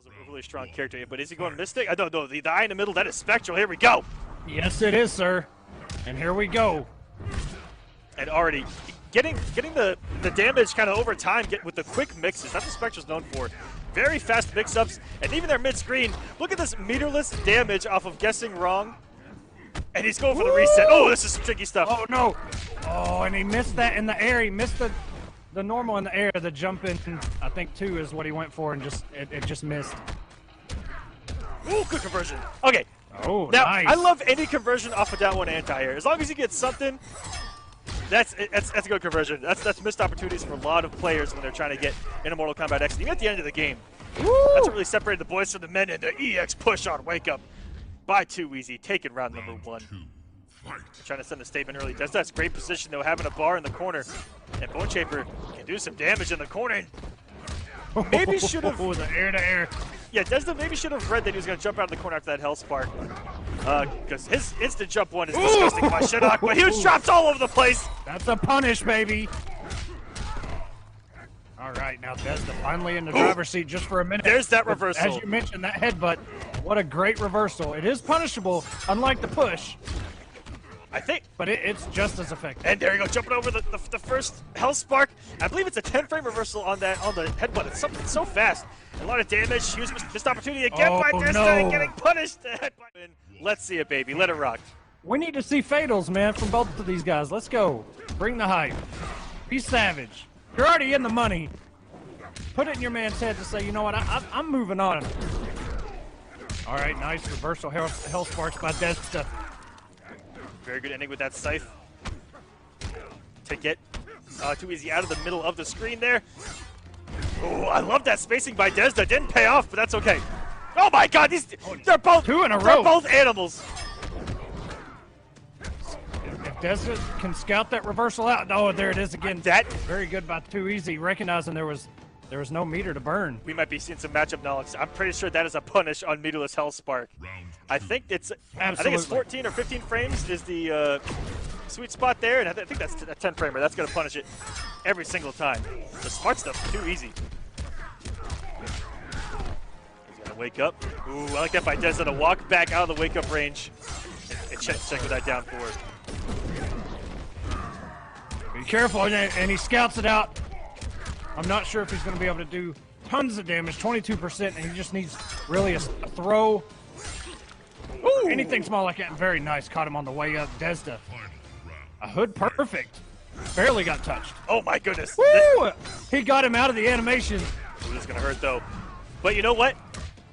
is a really strong character, but is he going Mystic? I don't know. The eye in the middle, that is Spectral. Here we go. Yes, it is, sir. And here we go. And already getting the damage kind of over time with the quick mixes. That's what Spectral's known for. Very fast mix-ups, and even their mid-screen. Look at this meterless damage off of guessing wrong. And he's going for the reset. Oh, this is some tricky stuff. Oh, no. Oh, and he missed that in the air. He missed the normal in the air. The jump in, I think, 2 is what he went for, and it just missed. Ooh, good conversion. Okay. Oh, now, nice. I love any conversion off of that one anti-air. As long as you get something, that's a good conversion. That's missed opportunities for a lot of players when they're trying to get into Mortal Kombat X. Even at the end of the game. Woo! That's what really separated the boys from the men in the EX push on Wake Up by Too Easy, taking round number 1. Trying to send a statement early. That's great position, though, having a bar in the corner. And Bone Shaper can do some damage in the corner. Maybe should have... the air-to-air. Yeah, Desda maybe should have read that he was going to jump out of the corner after that Hell Spark. Because his instant jump one is disgusting by Shinnok, but huge drops all over the place. That's a punish, baby. All right, now Desda finally in the driver's seat just for a minute. There's that reversal. As you mentioned, that headbutt, what a great reversal. It is punishable, unlike the push. I think. But it's just as effective. And there you go, jumping over the first Hell Spark. I believe it's a 10-frame reversal on the headbutt. It's something so fast. A lot of damage. Huge missed opportunity again by Desda, getting punished. Let's see it, baby. Let it rock. We need to see fatals, man, from both of these guys. Let's go. Bring the hype. Be savage. You're already in the money. Put it in your man's head to say, you know what, I'm moving on. All right, nice reversal. Hell Sparks by Desda. Very good ending with that scythe to get Too Easy out of the middle of the screen there. Oh, I love that spacing by Desda. Didn't pay off, but that's okay. Oh my God, they're both 2 in a row. They're both animals. If Desda can scout that reversal out, oh, there it is again. That very good by Too Easy, recognizing there was no meter to burn. We might be seeing some matchup knowledge. I'm pretty sure that is a punish on meterless Hell Spark. I think it's 14 or 15 frames is the sweet spot there, and I think that's a 10 framer. That's going to punish it every single time. The smart stuff, Too Easy. He's going to wake up. Ooh, I like that by Desda to walk back out of the wake up range and check with that down forward. Be careful, and he scouts it out. I'm not sure if he's going to be able to do tons of damage, 22%, and he just needs really a throw. Ooh. Anything small like that. Very nice. Caught him on the way up. Desda. A hood perfect. Barely got touched. Oh my goodness. Woo! He got him out of the animation. Ooh, this is going to hurt though. But you know what?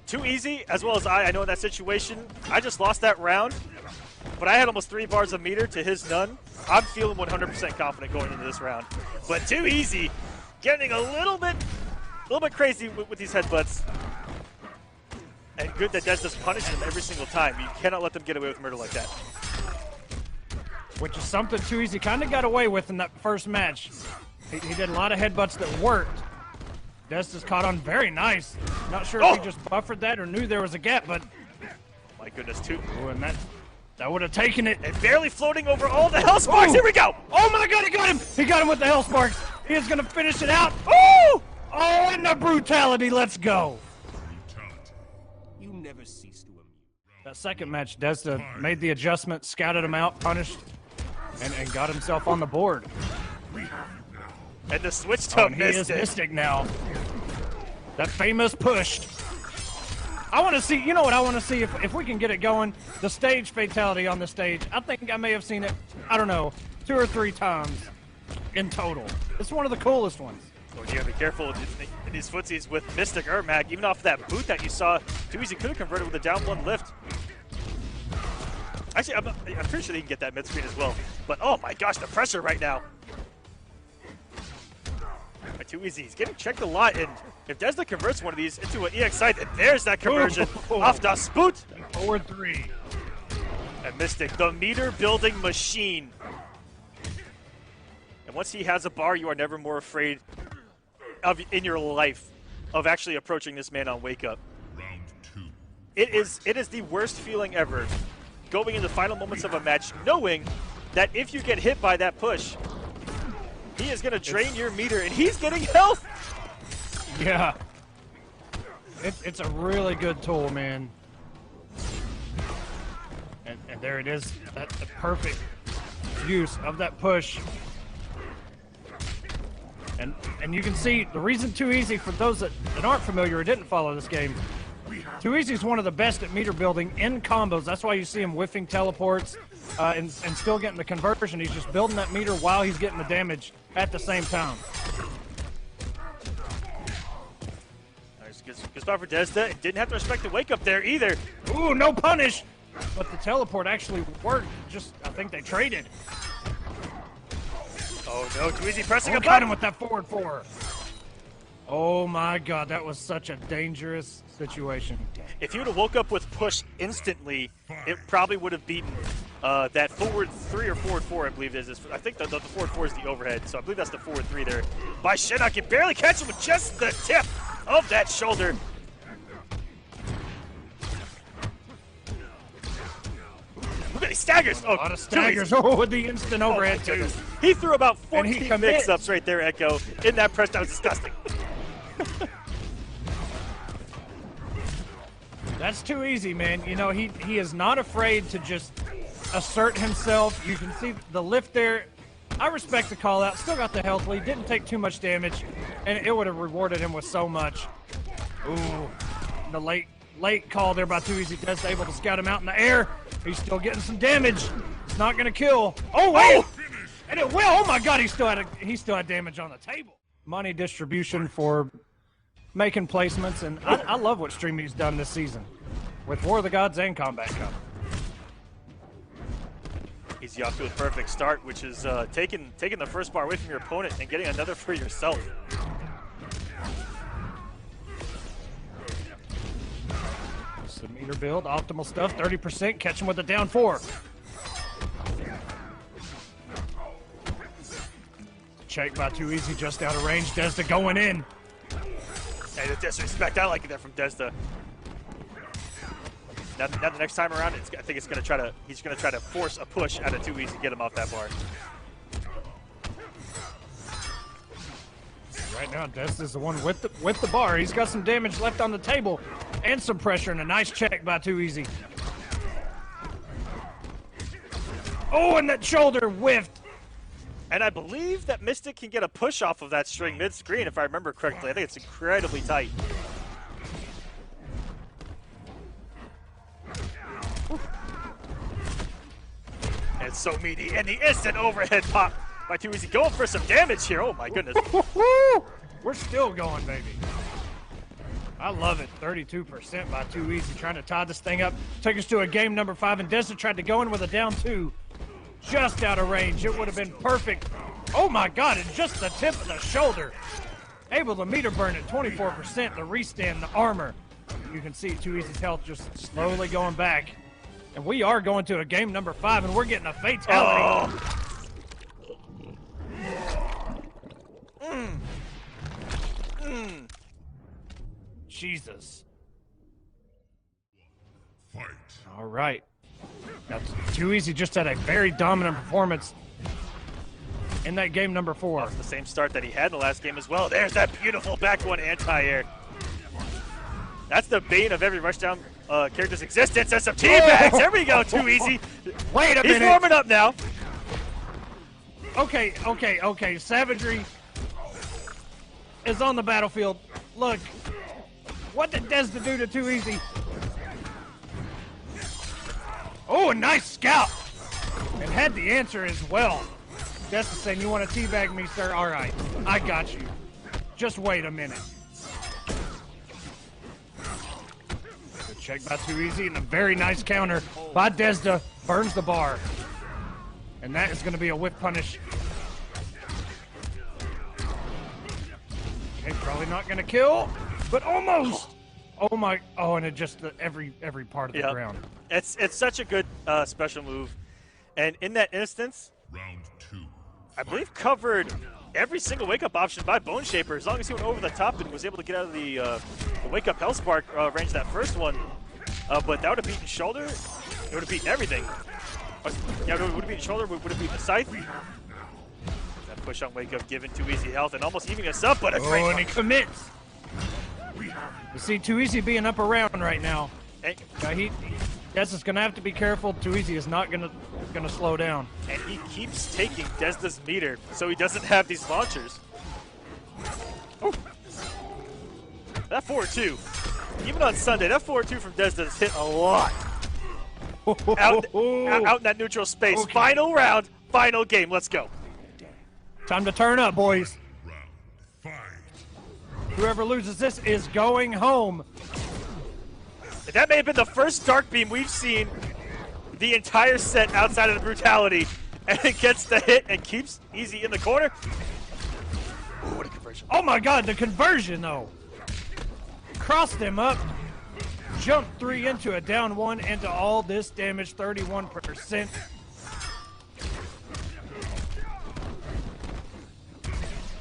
Too Easy, as well as I know in that situation, I just lost that round, but I had almost 3 bars of meter to his none. I'm feeling 100% confident going into this round. But Too Easy, getting a little bit crazy with these headbutts. And good that Desda's punishing them every single time. You cannot let them get away with murder like that. Which is something Too Easy kind of got away with in that first match. He did a lot of headbutts that worked. Desda's caught on very nice. Not sure if he just buffered that or knew there was a gap, but... My goodness, too. Oh, and that would have taken it. And barely floating over all the Hell Sparks. Here we go. Oh my God, he got him. He got him with the Hell Sparks. He is going to finish it out. Oh! Oh, and the brutality. Let's go. You never cease to amuse. That second match, Desda made the adjustment, scouted him out, punished, and got himself on the board. And the switch to Mystic. He is Mystic now. That famous push. I want to see, you know what I want to see, if we can get it going, the stage fatality on the stage. I think I may have seen it, I don't know, 2 or 3 times in total. It's one of the coolest ones. So you gotta be careful in these footsies with Mystic Ermac. Even off that boot that you saw, Too Easy could have converted with a down 1 lift. Actually, I'm pretty sure he can get that mid-screen as well. But oh my gosh, the pressure right now. Too Easy, he's getting checked a lot, and if Desda converts one of these into an EXI, then there's that conversion off the spoot. 4-3. And Mystic, the meter-building machine. And once he has a bar, you are never more afraid of in your life of actually approaching this man on Wake Up. Round 2. It is the worst feeling ever, going in the final moments of a match, knowing that if you get hit by that push, he is going to drain your meter, and he's getting health. Yeah. It's a really good tool, man. And there it is. That's the perfect use of that push. And you can see the reason Too Easy, for those that aren't familiar or didn't follow this game, Too Easy is one of the best at meter building in combos. That's why you see him whiffing teleports and still getting the conversion. He's just building that meter while he's getting the damage at the same time. Nice, good start for Desda. Didn't have to respect the wake up there either. Ooh, no punish! But the teleport actually worked. Just, I think they traded. Oh no, Too Easy pressing a Got button him with that forward four. Oh my god, that was such a dangerous situation. If he would have woke up with push instantly, it probably would have beaten that forward 3 or forward 4, I believe it is. I think the forward 4 is the overhead, so I believe that's the forward 3 there. By Shinnok, can barely catch him with just the tip of that shoulder. Look at these staggers. A lot of staggers. Oh, with the instant overhead, too. He threw about 14 mix-ups right there, Echo, in that press. That was disgusting. That's Too Easy, man. You know, he is not afraid to just assert himself. You can see the lift there. I respect the call out. Still got the health lead. Didn't take too much damage, and it would have rewarded him with so much. Ooh, the late call there by Too Easy. Just able to scout him out in the air. He's still getting some damage. It's not gonna kill. Oh wait, and it will. Oh my God, he still had damage on the table. Money distribution for making placements, and I love what StreamY's done this season with War of the Gods and Kombat Cup. Easy off to a perfect start, which is taking the first bar away from your opponent and getting another for yourself. It's the meter build, optimal stuff, 30%, catch him with a down 4. Check by Too Easy, just out of range. Desda going in. Hey, the disrespect, I like it there from Desda. Now the next time around, I think he's gonna try to force a push out of Too Easy, get him off that bar. Right now, Desda's the one with the bar. He's got some damage left on the table and some pressure, and a nice check by Too Easy. Oh, and that shoulder whiffed. And I believe that Mystic can get a push off of that string mid-screen, if I remember correctly. I think it's incredibly tight. And it's so meaty, and the instant overhead pop by Too Easy. Going for some damage here. Oh my goodness. We're still going, baby. I love it. 32% by Too Easy, trying to tie this thing up. Took us to a game number 5, and Desda tried to go in with a down 2. Just out of range. It would have been perfect. Oh my God, and just the tip of the shoulder. Able to meter burn at 24%, the restand, the armor. You can see Too Easy's health just slowly going back. And we are going to a game number 5, and we're getting a fatality. Jesus. Fight. All right. Now, Too Easy just had a very dominant performance in that game number 4. Off the same start that he had in the last game as well. There's that beautiful back one anti-air. That's the bane of every rushdown character's existence. That's some teabags. There we go, Too Easy. Wait a minute. He's warming up now. Okay. Savagery is on the battlefield. Look, what did Desda do to Too Easy? Oh, a nice scout. And had the answer as well. Desda saying, you want to teabag me, sir? All right, I got you. Just wait a minute. Good check by Too Easy, and a very nice counter by Desda. Burns the bar. And that is going to be a whip punish. Okay, probably not going to kill, but almost. Oh my! Oh, and it just every part of the ground. It's such a good special move, and in that instance, Round 2. I believe covered every single wake up option by Bone Shaper. As long as he went over the top and was able to get out of the wake up Hellspark range that first one, but that would have beaten shoulder. It would have beaten everything. Yeah, it would have beaten shoulder. Would have beaten the scythe. That push on wake up, giving Too Easy health and almost evening us up, but a great. Oh, and he commits. You see Too Easy being up around right now. And, Des is gonna have to be careful. Too Easy is not gonna slow down. and he keeps taking Desda's meter, so he doesn't have these launchers. Oh. That 4-2, even on Sunday, that 4-2 from Desda has hit a lot. Out in that neutral space. Okay. Final round, final game. Let's go. Time to turn up, boys. Round. Fight. Whoever loses this is going home. That may have been the first dark beam we've seen the entire set outside of the brutality. And it gets the hit and keeps Easy in the corner. Ooh, what a conversion. Oh my God, the conversion though. Crossed him up. Jumped 3 into a down 1 into all this damage, 31%.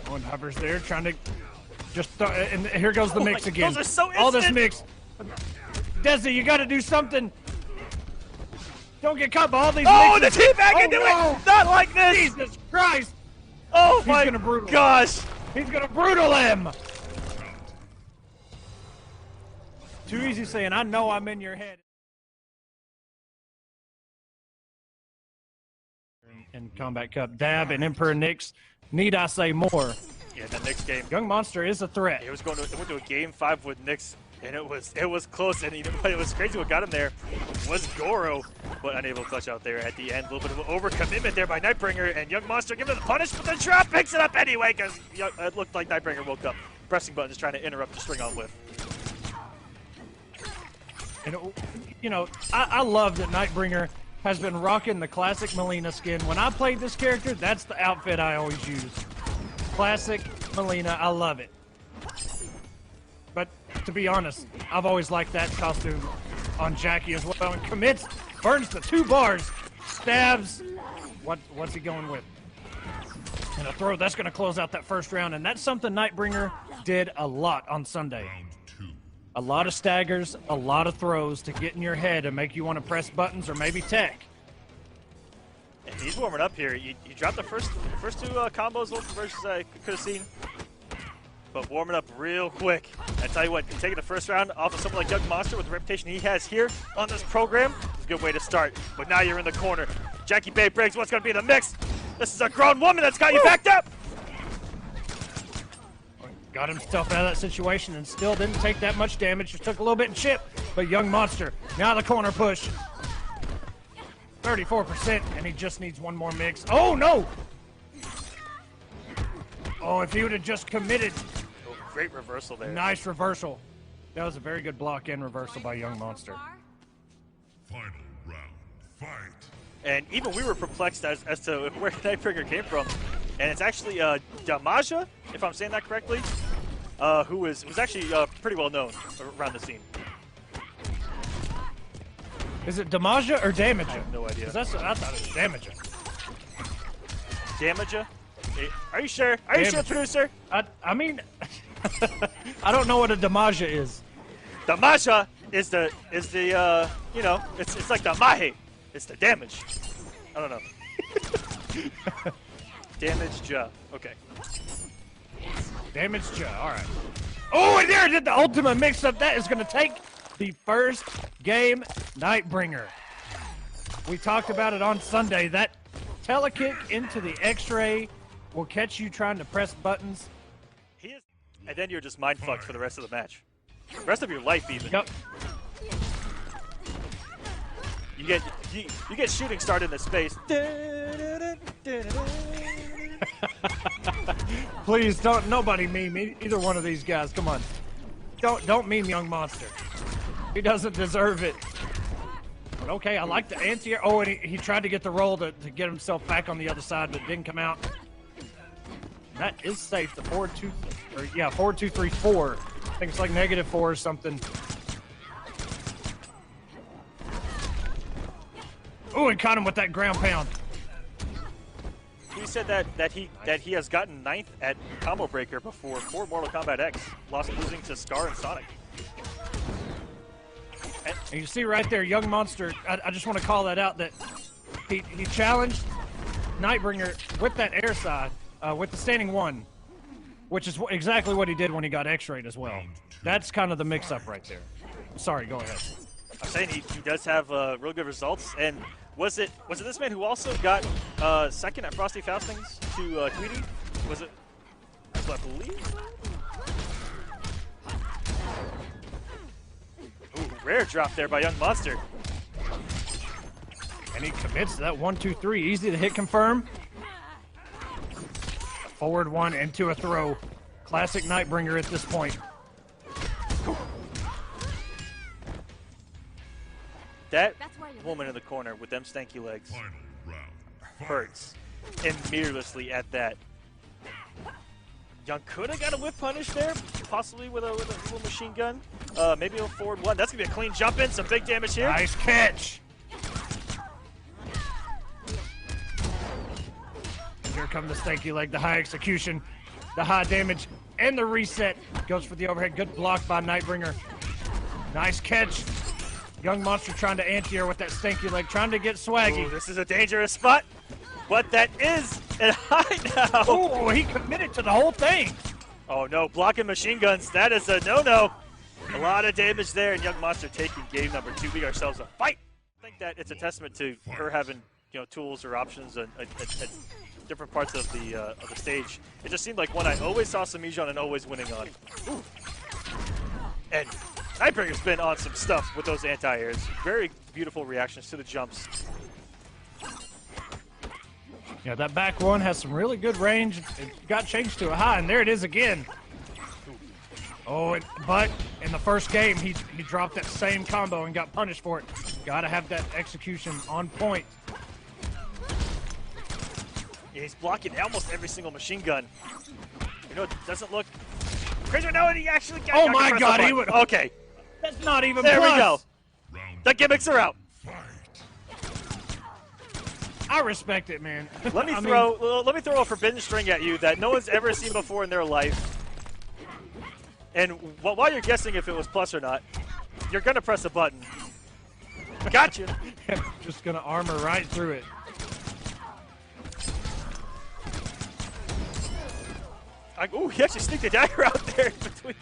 One hovers there, trying to just and here goes the mix again. Those are so all this instant. mix. Desi, you got to do something. Don't get caught by all these. Oh, the mixes. teabag into no. it! Not like this! Jesus Christ! Oh He's my gonna brutal. gosh! He's gonna brutal him. Too Easy saying, "I know I'm in your head." In Kombat Cup, Dab and Emperor Nix. Need I say more? Yeah, the next game. Yungmonster is a threat. It went to a game 5 with Nyx, and it was close. And you know what? It was crazy. What got him there was Goro, but unable to clutch out there at the end. A little bit of an overcommitment there by Nightbringer, and Yungmonster giving him the punish, but the trap picks it up anyway because it looked like Nightbringer woke up, pressing buttons, trying to interrupt the swing on whiff. And you know, I love that Nightbringer has been rocking the classic Mileena skin. When I played this character, that's the outfit I always use. Classic Mileena, I love it. But to be honest, I've always liked that costume on Jacqui as well. And commits, burns the 2 bars, stabs. What's he going with? And a throw, that's going to close out that first round. And that's something Nightbringer did a lot on Sunday. Round 2. A lot of staggers, a lot of throws to get in your head and make you want to press buttons or maybe tech. And he's warming up here. You dropped the first 2 combos, little conversions I could have seen. But warming up real quick. I tell you what, taking the first round off of someone like Yungmonster with the reputation he has here on this program is a good way to start. But now you're in the corner. Jacqui Bay Briggs, what's going to be in the mix? This is a grown woman that's got you backed up. Got himself out of that situation and still didn't take that much damage. Just took a little bit and chip. But Yungmonster, now the corner push. 34%, and he just needs one more mix. Oh, no! Oh, if he would have just committed. Oh, great reversal there. Nice reversal. That was a very good block and reversal by Yungmonster. Final round. Fight. And even we were perplexed as to where Nightbringer came from. And it's actually Damaja, if I'm saying that correctly, who was actually pretty well known around the scene. Is it Damaja or Damaja? I have no idea. 'Cause I thought it was Damaja. Damaja? Are you sure? Are you sure, producer? I mean, I don't know what a Damaja is. Damaja is the you know, it's like the mahe. It's the damage. I don't know. Damage ja. Okay. Damage ja. All right. Oh, and there did the ultimate mix-up. That is going to take the first game, Nightbringer. We talked about it on Sunday. That telekick into the X-ray will catch you trying to press buttons. He is, and then you're just mind fucked for the rest of the match. The rest of your life, even. Yep. You get shooting started in the space. Please don't. Nobody meme either one of these guys. Come on. Don't meme Yungmonster. He doesn't deserve it. But okay, I like the anti-air. Oh, and he tried to get the roll to get himself back on the other side, but it didn't come out. That is safe. The 4-2, or yeah, 4-2-3-4. I think it's like -4 or something. Oh, and caught him with that ground pound. He said that he has gotten 9th at Combo Breaker before for Mortal Kombat X, losing to Scar and Sonic. And you see right there, Yungmonster, I just want to call that out, that he challenged Nightbringer with that air side, with the standing 1. which is exactly what he did when he got X-rayed as well. That's kind of the mix-up right there. Sorry, go ahead. I'm saying he does have real good results. And was it this man who also got second at Frosty Faustings to Tweedy? Was it? I believe. Ooh, rare drop there by Yungmonster. And he commits to that 1-2-3. Easy to hit confirm. Forward one into a throw. Classic Nightbringer at this point. That woman in the corner with them stanky legs hurts immediately at that. Young could have got a whip punish there, possibly with a little machine gun. Maybe a forward one. That's going to be a clean jump in. Some big damage here. Nice catch. Here come the stanky leg, the high execution, the high damage, and the reset. Goes for the overhead. Good block by Nightbringer. Nice catch. Yungmonster trying to anti-air with that stanky leg, trying to get swaggy. Ooh, this is a dangerous spot. But that is and high now. Oh, he committed to the whole thing. Oh no, blocking machine guns. That is a no-no. A lot of damage there, and Yungmonster taking game number 2. We ourselves a fight. I think that it's a testament to her having tools or options at different parts of the stage. It just seemed like one I always saw Samijon and always winning on. Ooh. And Nightbringer's been on some stuff with those anti-airs. Very beautiful reactions to the jumps. Yeah, that back one has some really good range. It got changed to a high, and there it is again. Oh, but in the first game, he dropped that same combo and got punished for it. Got to have that execution on point. Yeah, he's blocking almost every single machine gun. It doesn't look crazy right now, and he actually got. Oh my God, he would. Okay, that's not even. There plus. we go. The gimmicks are out. I respect it, man. Let me throw a forbidden string at you that no one's ever seen before in their life. And while you're guessing if it was plus or not, you're gonna press a button. Gotcha. Just gonna armor right through it. Ooh, he actually sneaked a dagger out there between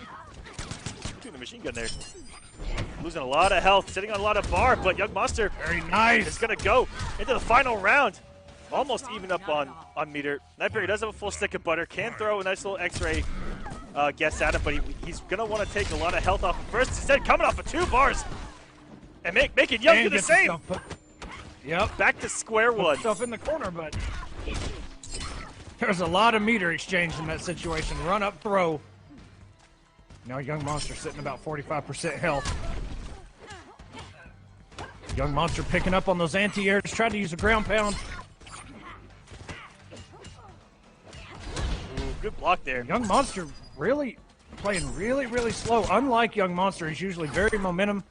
the machine gun there. Losing a lot of health, sitting on a lot of bar, but Yungmonster very nice. Is gonna go into the final round. Almost even up on meter. Nightbringer does have a full stick of butter, can throw a nice little X-ray guess at him, but he's gonna want to take a lot of health off him first. Instead, coming off of 2 bars and making Young do the same. Yep. Back to square one. Stuff in the corner, but there's a lot of meter exchange in that situation. Run up, throw. Now Yungmonster sitting about 45% health. Yungmonster picking up on those anti-airs, tried to use a ground pound. Ooh, good block there. Yungmonster really playing really slow. Unlike Yungmonster, he's usually very momentum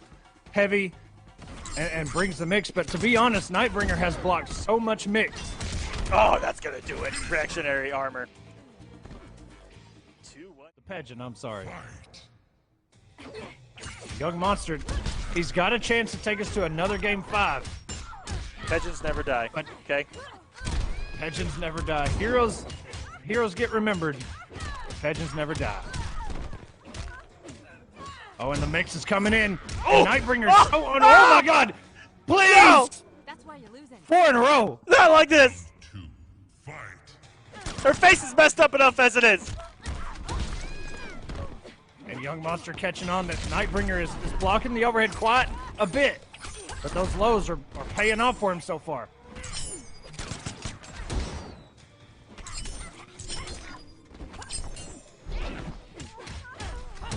heavy and brings the mix. But to be honest, Nightbringer has blocked so much mix. Oh, that's gonna do it. Reactionary armor. 2-1. The pageant, I'm sorry. Yungmonster, he's got a chance to take us to another game 5. Pigeons never die. But okay. Pigeons never die. Heroes get remembered. Pigeons never die. Oh, and the mix is coming in. Oh, Nightbringer's oh my God! Please! No. That's why you're losing. 4 in a row. Not like this. 2, fight. Her face is messed up enough as it is. And Yungmonster catching on that Nightbringer is blocking the overhead quite a bit. But those lows are paying off for him so far.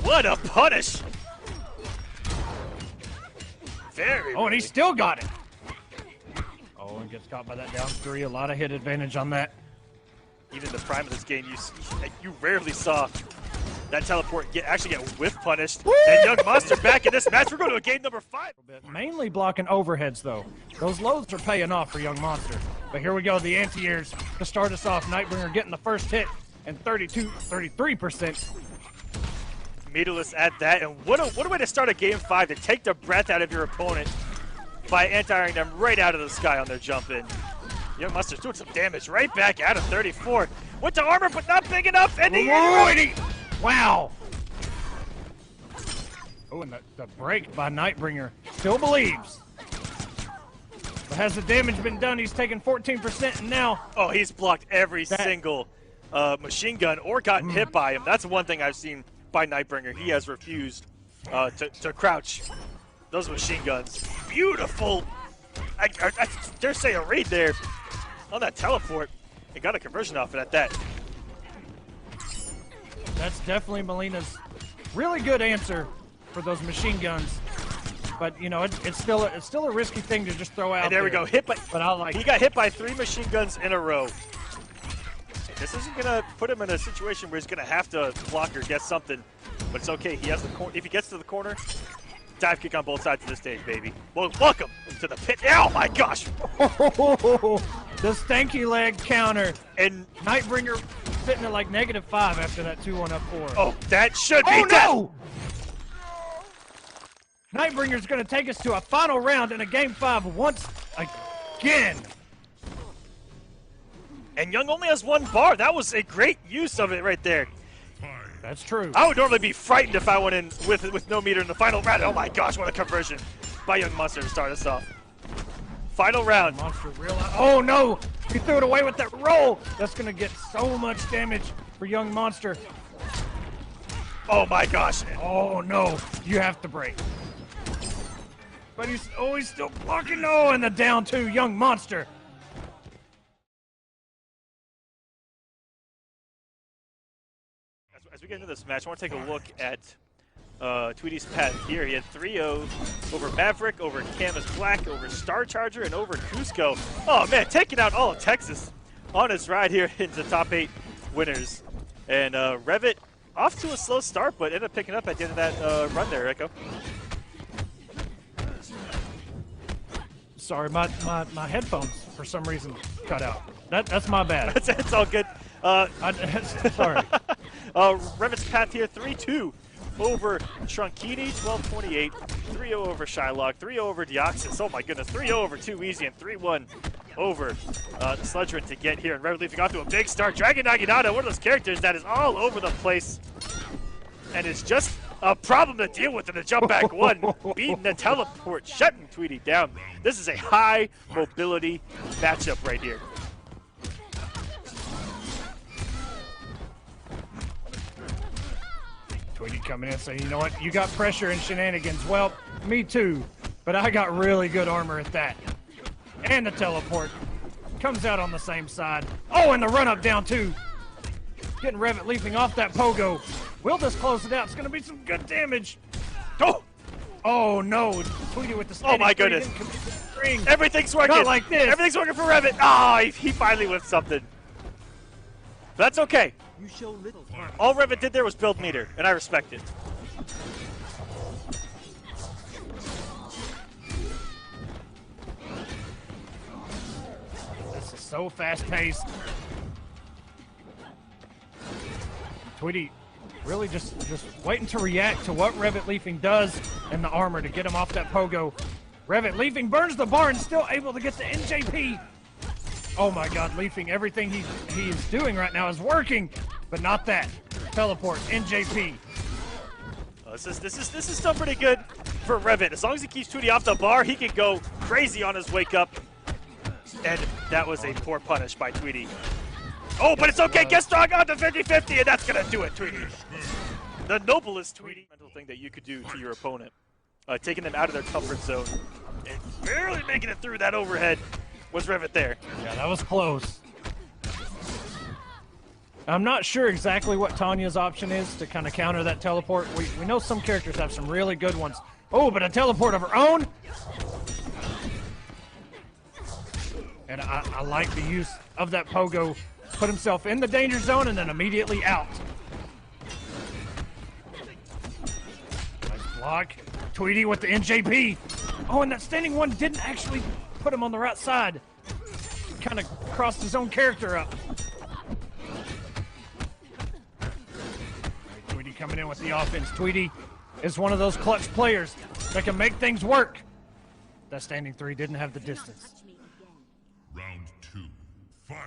What a punish! Very. Oh, and he still got it. Oh, and gets caught by that down 3. A lot of hit advantage on that. Even in the prime of this game, you rarely saw that teleport actually get whiff punished. Woo! And Yungmonster back in this match. We're going to a game number 5. Mainly blocking overheads, though. Those lows are paying off for Yungmonster. But here we go, the anti-airs to start us off. Nightbringer getting the first hit and 33%. Meterless at that, and what a way to start a game 5, to take the breath out of your opponent by anti-airing them right out of the sky on their jump in. Yungmonster's doing some damage right back out of 34. Went to armor, but not big enough. And wow. Oh, and the break by Nightbringer. Still believes. But has the damage been done? He's taken 14%, and now... Oh, he's blocked every single machine gun or gotten hit by him. That's one thing I've seen by Nightbringer. He has refused to crouch those machine guns. Beautiful. I dare say a read there on that teleport. He got a conversion off it at that. That's definitely Mileena's really good answer for those machine guns. But you know, it's still a risky thing to just throw out. And there we go, hit by. But I like. He got hit by 3 machine guns in a row. This isn't gonna put him in a situation where he's gonna have to block or get something, but it's okay. He has the corner. If he gets to the corner, dive kick on both sides of the stage, baby. Well, welcome to the pit. Oh my gosh! The stanky leg counter, and Nightbringer sitting at like -5 after that 2-1 up 4. Oh, that should be death. No! Nightbringer's going to take us to a final round in a Game 5 once again. And Young only has 1 bar. That was a great use of it right there. That's true. I would normally be frightened if I went in with no meter in the final round. Oh my gosh, what a conversion by Yungmonster to start us off. Final round. Monster realized. Oh no! He threw it away with that roll. That's going to get so much damage for Yungmonster. Oh my gosh. Oh no! You have to break. But he's still blocking. Oh, and the down 2, Yungmonster. As we get into this match, I want to take a look at Tweedy's path here. He had 3-0 over Maverick, over Camus Black, over Star Charger, and over Cusco. Oh man, taking out all of Texas on his ride here into top 8 winners. And Revet off to a slow start, but ended up picking up at the end of that run there, Echo. Sorry, my headphones for some reason cut out. That's my bad. It's all good. Sorry. Revet's path here, 3-2 over Trunkini, 12-28, 3-0 over Shylock, 3-0 over Deoxys, oh my goodness, 3-0 over Too Easy, and 3-1 over Sludgerin to get here. And Revetleafing got to a big start. Dragon Naginata, one of those characters that is all over the place, and it's just a problem to deal with in the jump back 1, beating the teleport, shutting Tweedy down. This is a high mobility matchup right here. Tweedy coming in saying, you know what, you got pressure and shenanigans. Well, me too, but I got really good armor at that. And the teleport comes out on the same side. Oh, and the run up down 2. Getting Revetleafing off that pogo. We'll just close it out. It's going to be some good damage. Oh! Oh no, Tweedy with the oh my goodness. Everything's working. Not like this. Everything's working for Revet. Ah, oh, he finally whipped something. That's okay. You show little. All Revet did there was build meter, and I respect it. This is so fast-paced. Tweedy really just waiting to react to what Revetleafing does in the armor to get him off that pogo. Revetleafing burns the bar and still able to get the NJP. Oh my god, Leafing, everything he is doing right now is working, but not that. Teleport, NJP. This is still pretty good for Revet. As long as he keeps Tweedy off the bar, he can go crazy on his wake up. And that was a poor punish by Tweedy. Oh, but it's okay. Get strong on the 50-50, and that's going to do it, Tweedy. The noblest Tweedy mental thing that you could do to your opponent. Taking them out of their comfort zone and barely making it through that overhead was Revet there. Yeah, that was close. I'm not sure exactly what Tanya's option is to kind of counter that teleport. We know some characters have some really good ones. Oh, but a teleport of her own? And I like the use of that pogo. Put himself in the danger zone and then immediately out. Nice block. Tweedy with the NJP. Oh, and that standing 1 didn't actually put him on the right side. Kind of crossed his own character up. Right, Tweedy coming in with the offense. Tweedy is one of those clutch players that can make things work. That standing 3 didn't have the distance. Round 2. Fight.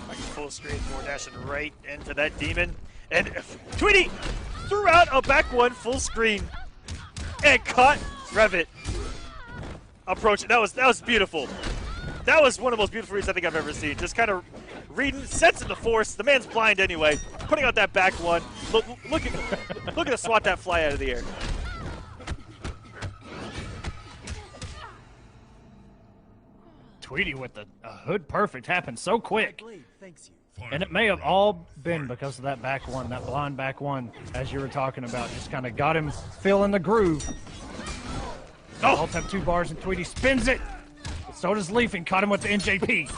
Like full screen, forward dashing right into that demon. And Tweedy threw out a back one full screen and caught Revet approaching. That was beautiful. That was one of the most beautiful reads I think I've ever seen. Just kind of reading, sensing the force. The man's blind anyway. Putting out that back one. Looking to swat that fly out of the air. Tweedy with a hood perfect happened so quick. And it may have all been because of that back one, that blind back one, as you were talking about. Just kind of got him feeling the groove. Oh! Both have 2 bars and Tweedy spins it. So does Leafing, caught him with the NJP.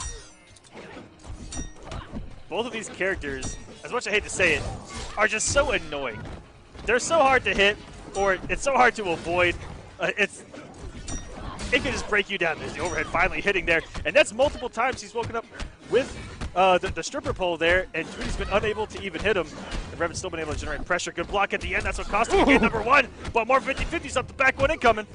Both of these characters, as much as I hate to say it, are just so annoying. They're so hard to hit, or it's so hard to avoid. It can just break you down. There's the overhead finally hitting there, and that's multiple times he's woken up with the stripper pole there, and Tweedy's been unable to even hit him. And Reven's still been able to generate pressure. Good block at the end. That's what cost him game number 1, but more 50-50s up the back one incoming.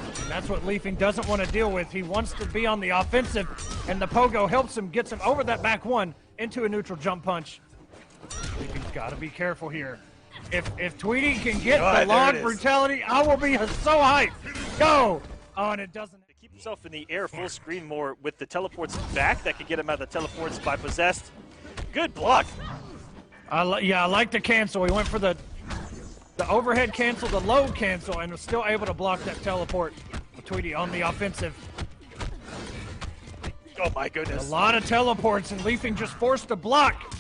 And that's what Leafing doesn't want to deal with. He wants to be on the offensive, and the pogo helps him, gets him over that back one into a neutral jump punch. Leafing's got to be careful here. If Tweedy can get the log brutality, I will be so hyped. Go! Oh, and it doesn't. To keep himself in the air full screen more with the teleports back, that can get him out of the teleports by possessed. Good block. I like the cancel. He went for the overhead cancel, the low cancel, and was still able to block that teleport. Tweedy on the offensive. Oh my goodness. A lot of teleports, and Leafing just forced a block.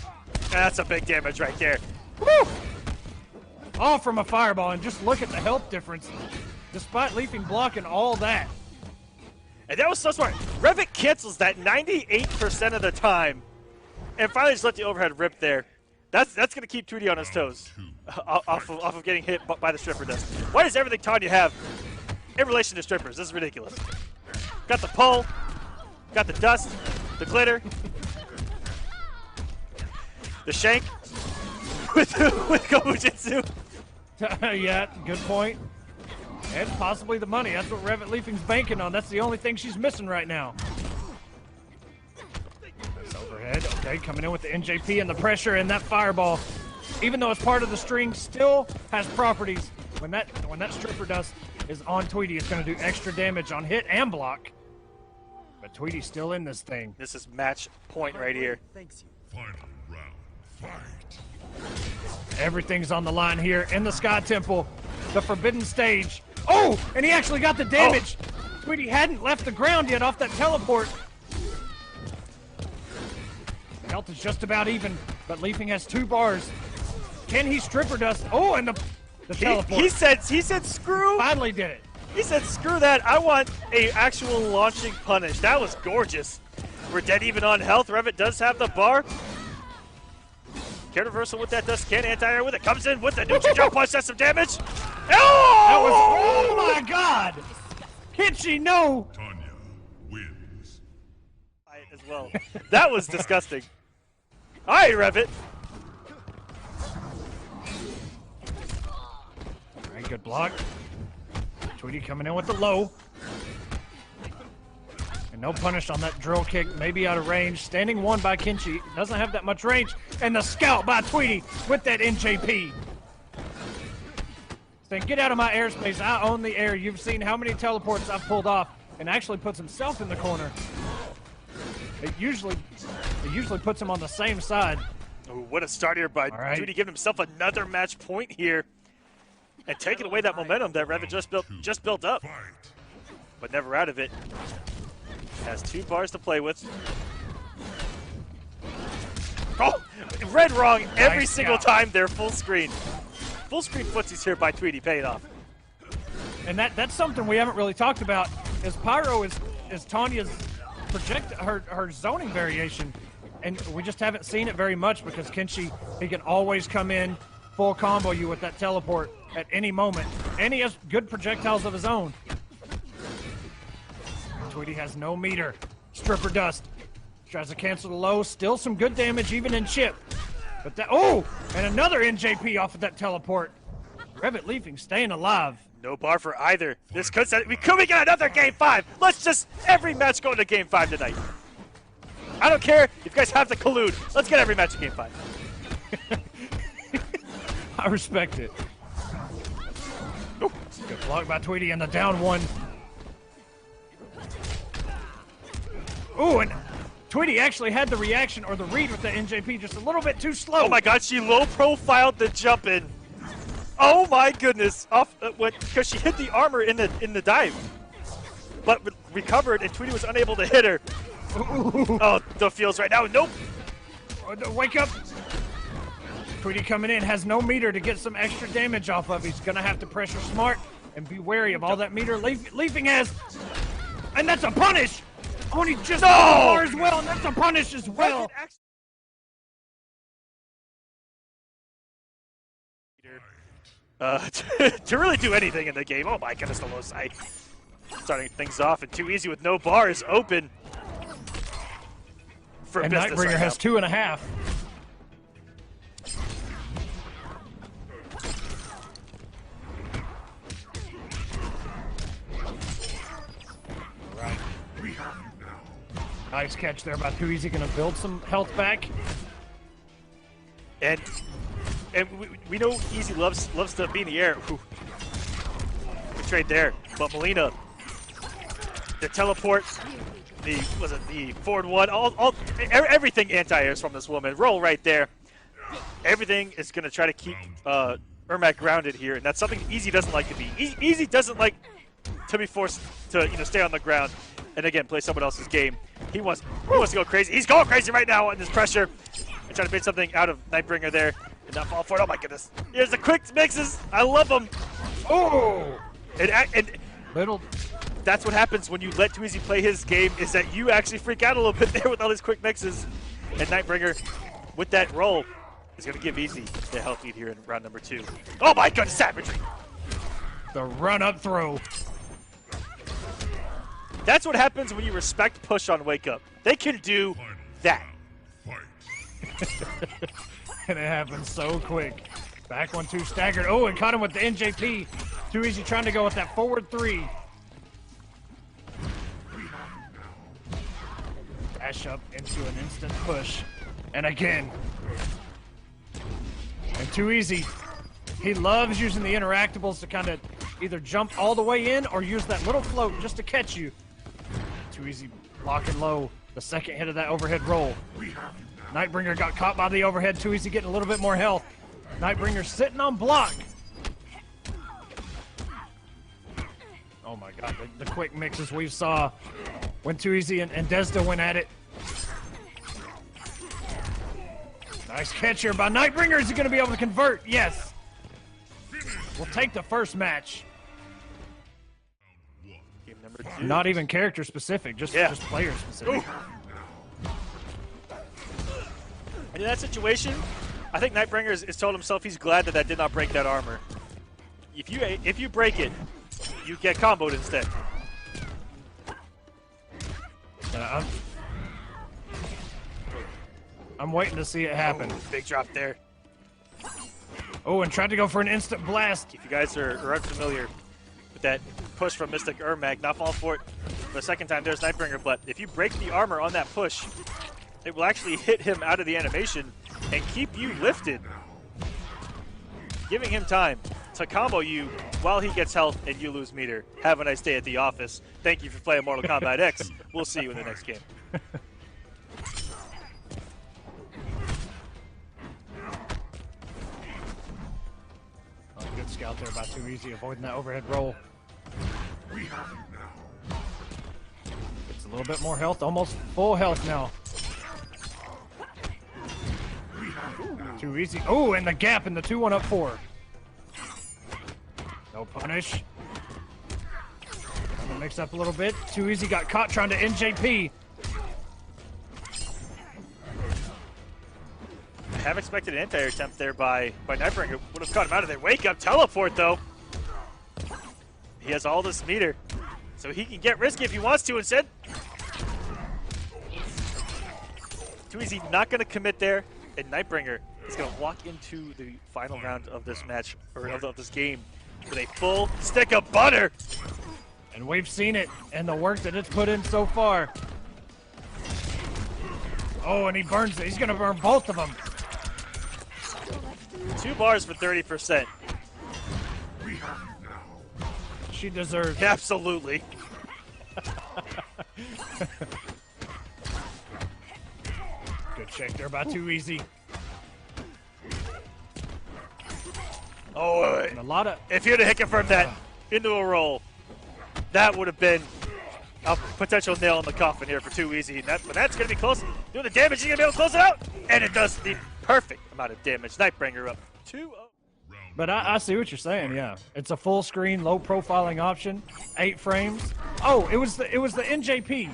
That's a big damage right there. Woo! All from a fireball, and just look at the health difference, despite Leafing blocking all that. And that was so smart. Revet cancels that 98% of the time, and finally just let the overhead rip there. That's going to keep Tweedy on his toes, off of getting hit by the stripper dust. Why does everything Tanya have in relation to strippers? This is ridiculous. Got the pole, got the dust, the glitter, the shank with Gobujitsu. Yeah, good point. And possibly the money. That's what Revetleafing's banking on. That's the only thing she's missing right now. Nice overhead. Okay, coming in with the NJP and the pressure, and that fireball, even though it's part of the string, still has properties. When that stripper dust is on Tweedy, it's going to do extra damage on hit and block. But Tweedy's still in this thing. This is match point right here. Final round. Fight. Everything's on the line here in the Sky Temple, the forbidden stage. Oh, and he actually got the damage. Oh. Tweedy hadn't left the ground yet off that teleport. Health is just about even, but Leafing has 2 bars. Can he stripper dust? Oh, and the teleport. He said screw. Finally did it. He said screw that. I want a actual launching punish. That was gorgeous. We're dead even on health. Revet does have the bar. Care reversal with that dust, can anti-air with it. Comes in with the neutral jump punch, that's some damage. Oh! That was, oh my God! Kenshi, no! Tanya wins. As well. That was disgusting. All right, Revet. All right, good block. Tweedy coming in with the low. And no punish on that drill kick, maybe out of range. Standing 1 by Kenshi, doesn't have that much range. And the scout by Tweedy with that NJP. Saying, get out of my airspace, I own the air. You've seen how many teleports I've pulled off, and actually puts himself in the corner. It usually puts him on the same side. Ooh, what a start here by Tweedy, giving himself another match point here. And taking away that momentum that Revet just built up. But never out of it. Has 2 bars to play with. Oh, read wrong every single time they're full screen. Full screen footsies here by Tweedy, paying off. And that's something we haven't really talked about. Is Pyro is Tanya's her zoning variation, and we just haven't seen it very much because Kenshi, he can always come in full combo you with that teleport at any moment, and he has good projectiles of his own. Tweedy has no meter. Stripper dust. Tries to cancel the low. Still some good damage even in chip. But that, oh! And another NJP off of that teleport. Revetleafing staying alive. No bar for either. This could set. We get another game 5. Let's just every match go into game 5 tonight. I don't care if you guys have to collude. Let's get every match in game 5. I respect it. Ooh, good block by Tweedy and the down one. Ooh, and Tweedy actually had the reaction or the read with the NJP just a little bit too slow. Oh my God, she low profiled the jump in. Oh my goodness! Off because she hit the armor in the dive, but recovered, and Tweedy was unable to hit her. Ooh. Oh, the feels right now. Nope. Wake up! Tweedy coming in has no meter to get some extra damage off of. He's gonna have to pressure smart and be wary of all that meter. Leafing has, and that's a punish. Oh, and he just bar as well, and that's a punish as well. To really do anything in the game. Oh my goodness, the low side. Starting things off and too easy with no bars open. For and business Nightbringer right has now. 2.5. Right. Nice catch there by Too Easy. Gonna build some health back. And we know Easy loves to be in the air. Ooh. Good trade there. But Mileena, the teleport, the forward one, everything anti-air is from this woman. Roll right there. Everything is gonna try to keep Ermac grounded here, and that's something Easy doesn't like to be. Easy doesn't like to be forced to stay on the ground and again play someone else's game. He wants to go crazy. He's going crazy right now on this pressure. And trying to make something out of Nightbringer there and not fall for it. Oh my goodness. Here's the quick mixes. I love them. Oh! And Little. that's what happens when you let Too Easy play his game, is that you actually freak out a little bit there with all these quick mixes. And Nightbringer, with that roll, is going to give Easy the health lead here in round number 2. Oh my goodness, savagery. The run-up throw. That's what happens when you respect push on Wake Up. They can do that. And it happens so quick. Back 1-2 staggered. Oh, and caught him with the NJP. Too Easy trying to go with that forward 3. Dash up into an instant push. And again. And Too Easy. He loves using the interactables to kind of either jump all the way in or use that little float just to catch you. Too Easy blocking low. The second hit of that overhead roll. Nightbringer got caught by the overhead. Too Easy getting a little bit more health. Nightbringer sitting on block. Oh my God, the quick mixes we saw when Too Easy and Desda went at it. Nice catch here by Nightbringer. Is he going to be able to convert? Yes. We'll take the first match. Game number 2. Not even character specific, just player specific. Ooh. And in that situation, I think Nightbringer has told himself he's glad that did not break that armor. If you break it, you get comboed instead. I'm waiting to see it happen. Oh, big drop there. Oh, and tried to go for an instant blast. If you guys are unfamiliar with that push from Mystic Ermac, not falling for it for the second time, there's Nightbringer, but if you break the armor on that push, it will actually hit him out of the animation and keep you lifted, giving him time to combo you while he gets health and you lose meter. Have a nice day at the office. Thank you for playing Mortal Kombat X. We'll see you in the next game. Oh, good scout there by Too Easy, avoiding that overhead roll. Gets a little bit more health, almost full health now. Too Easy. Oh, and the gap in the 2-1 up 4. No punish. I'm gonna mix up a little bit. Too Easy got caught trying to NJP. I have expected an anti-air attempt there by Nightbringer. Would have caught him out of there. Wake up, teleport though. He has all this meter, so he can get risky if he wants to instead. Too Easy not going to commit there, and Nightbringer is going to walk into the final round of this match, or of this game, with a full stick of butter. And we've seen it, and the work that it's put in so far. Oh, and he burns it. He's going to burn both of them. 2 bars for 30%. She deserves it. Absolutely. Good check there by Too Easy. Oh, And a lot of... if you'd have hit confirmed that into a roll, that would have been a potential nail in the coffin here for Too Easy. But that's going to be close. Doing the damage, he's going to be able to close it out. And it does the perfect amount of damage. Nightbringer up 2-0. But I see what you're saying, yeah. It's a full screen, low profiling option, 8 frames. Oh, it was the NJP.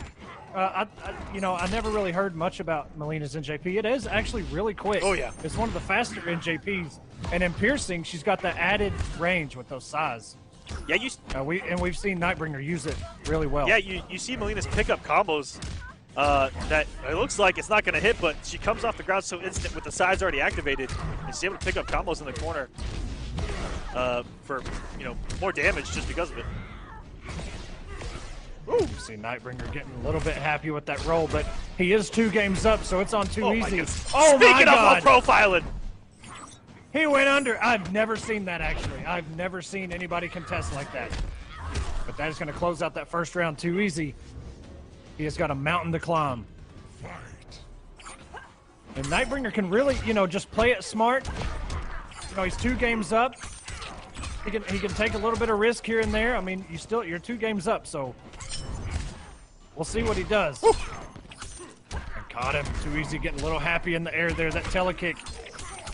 I never really heard much about Mileena's NJP. It is actually really quick. Oh, yeah. It's one of the faster NJPs. And in piercing, she's got the added range with those size. Yeah, we've seen Nightbringer use it really well. Yeah, you see Mileena's pickup combos that it looks like it's not going to hit, but she comes off the ground so instant with the sides already activated, and she's able to pick up combos in the corner for more damage just because of it. Ooh. See Nightbringer getting a little bit happy with that roll, but he is 2 games up, so it's on Too Easy. Oh Speaking my God! of low profiling, he went under. I've never seen that, actually. I've never seen anybody contest like that. But that is going to close out that first round. Too Easy. He has got a mountain to climb. And Nightbringer can really, just play it smart. He's 2 games up. He can take a little bit of risk here and there. I mean, you're 2 games up, so we'll see what he does. And caught him. Too Easy getting a little happy in the air there. That telekick.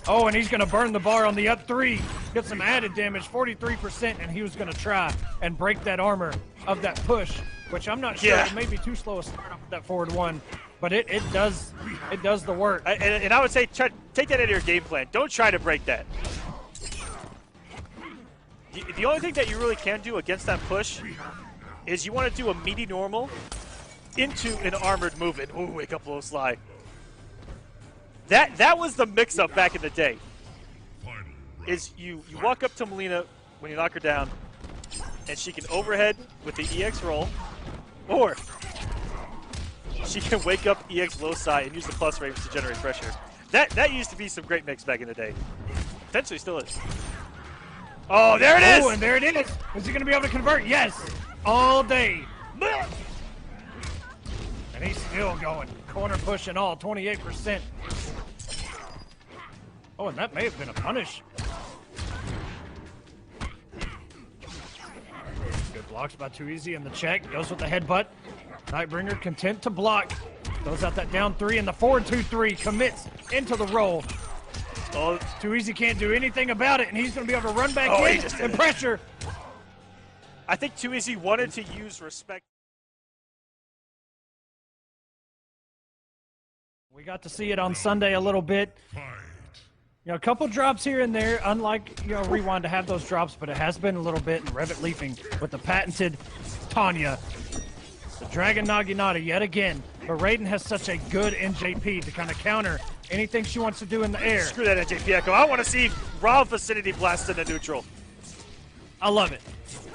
Oh, and he's going to burn the bar on the up 3. Get some added damage, 43%, and he was going to try and break that armor of that push, which I'm not sure. It may be too slow a start off with that forward 1, but it does the work. And I would say take that into your game plan. Don't try to break that. The only thing that you really can do against that push is you want to do a meaty normal into an armored movement. Ooh, wake up low slide. That was the mix-up back in the day. Is you walk up to Mileena when you knock her down, and she can overhead with the EX roll, or she can wake up EX low side and use the plus range to generate pressure. That used to be some great mix back in the day. Potentially still is. Oh, there it is! Oh, and there it is. Is he going to be able to convert? Yes. All day. And he's still going. Corner push and all, 28%. Oh, and that may have been a punish. Good blocks by Too Easy in the check. Goes with the headbutt. Nightbringer content to block. Throws out that down 3 and the forward 2-3. Commits into the roll. Oh, Too Easy can't do anything about it, and he's going to be able to run back in and pressure. I think Too Easy wanted to use respect. We got to see it on Sunday a little bit. A couple drops here and there, unlike, Rewind to have those drops, but it has been a little bit in Revetleafing with the patented Tanya. The Dragon Naginata yet again, but Raiden has such a good NJP to kind of counter anything she wants to do in the air. Screw that NJP Echo. I want to see raw vicinity blast into neutral. I love it.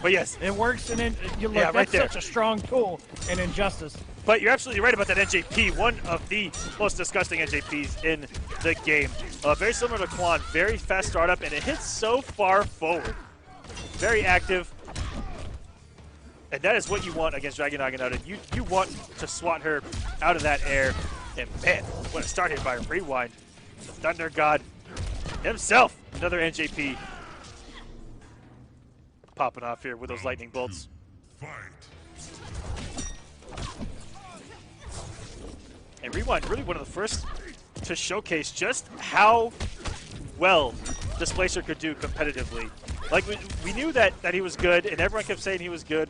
But yes. It works, and that's such a strong tool in Injustice. But you're absolutely right about that NJP, one of the most disgusting NJPs in the game. Very similar to Quan, very fast startup, and it hits so far forward. Very active. And that is what you want against Dragon Naginata. You want to swat her out of that air. And man, what a start here by Rewind. The Thunder God himself. Another NJP popping off here with those lightning bolts. And Rewind really one of the first to showcase just how well Displacer could do competitively. Like, we knew that he was good, and everyone kept saying he was good,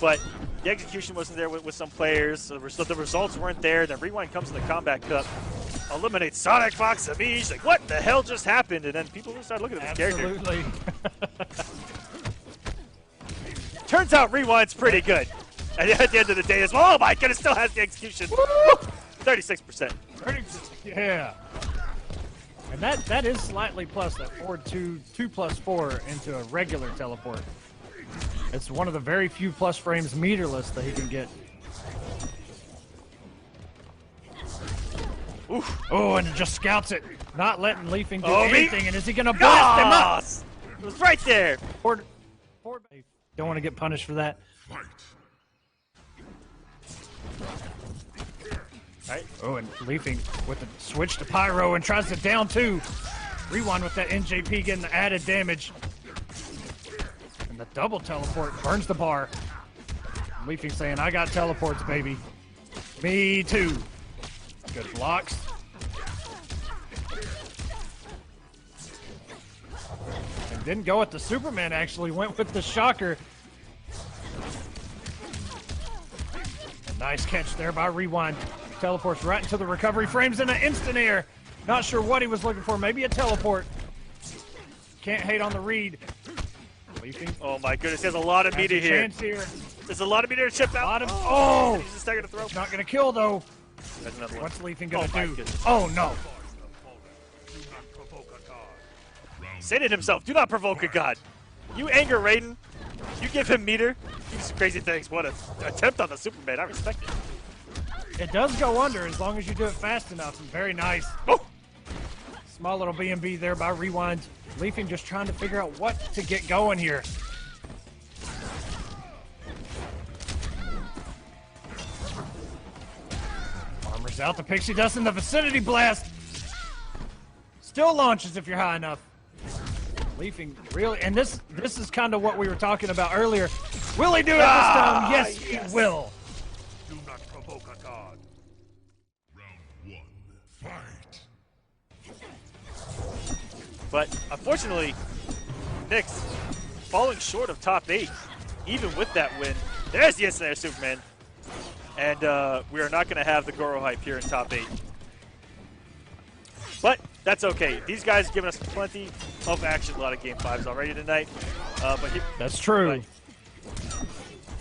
but the execution wasn't there with some players, so the results weren't there. Then Rewind comes in the Kombat Cup, eliminates Sonic Fox Amige. Like, what the hell just happened? And then people start looking at this character. Absolutely. Turns out Rewind's pretty good at the end of the day as well. Oh my goodness, still has the execution. 36%. Yeah. And that is slightly plus, that forward 2+4 into a regular teleport. It's one of the very few plus frames meterless that he can get. Oof. Oh, and it just scouts it. Not letting Leafing do anything. And is he going to blast him up? It was right there. Forward. Don't want to get punished for that. Fight. Right. Oh, and Leafing with the switch to Pyro and tries to down 2. Rewind with that NJP getting the added damage. And the double teleport burns the bar. Leafing saying, I got teleports, baby. Me too. Good blocks. And didn't go with the Superman, actually. Went with the Shocker. A nice catch there by Rewind. Teleports right into the recovery frames in an instant air. Not sure what he was looking for. Maybe a teleport. Can't hate on the read. Leafing. Oh my goodness, he has a lot of meter here. There's a lot of meter to chip out. Oh! He's just not gonna throw. Not gonna kill though. That's another one. What's Leafing gonna do? Goodness. Oh no! Said it himself. Do not provoke a god. You anger Raiden. You give him meter. You do some crazy things. What an attempt on the Superman. I respect it. It does go under as long as you do it fast enough. And very nice. Oh! Small little B&B there by Rewind. Leafing just trying to figure out what to get going here. Armor's out. The Pixie Dust in the vicinity blast. Still launches if you're high enough. Leafing really, and this is kind of what we were talking about earlier. Will he do it this time? Yes, he will. Do not provoke a god. Round 1. Fight. But unfortunately, Nyx falling short of top 8, even with that win. There's the instant air Superman. And we are not going to have the Goro hype here in top 8. But that's okay. These guys giving us plenty of action, a lot of game 5s already tonight. That's true.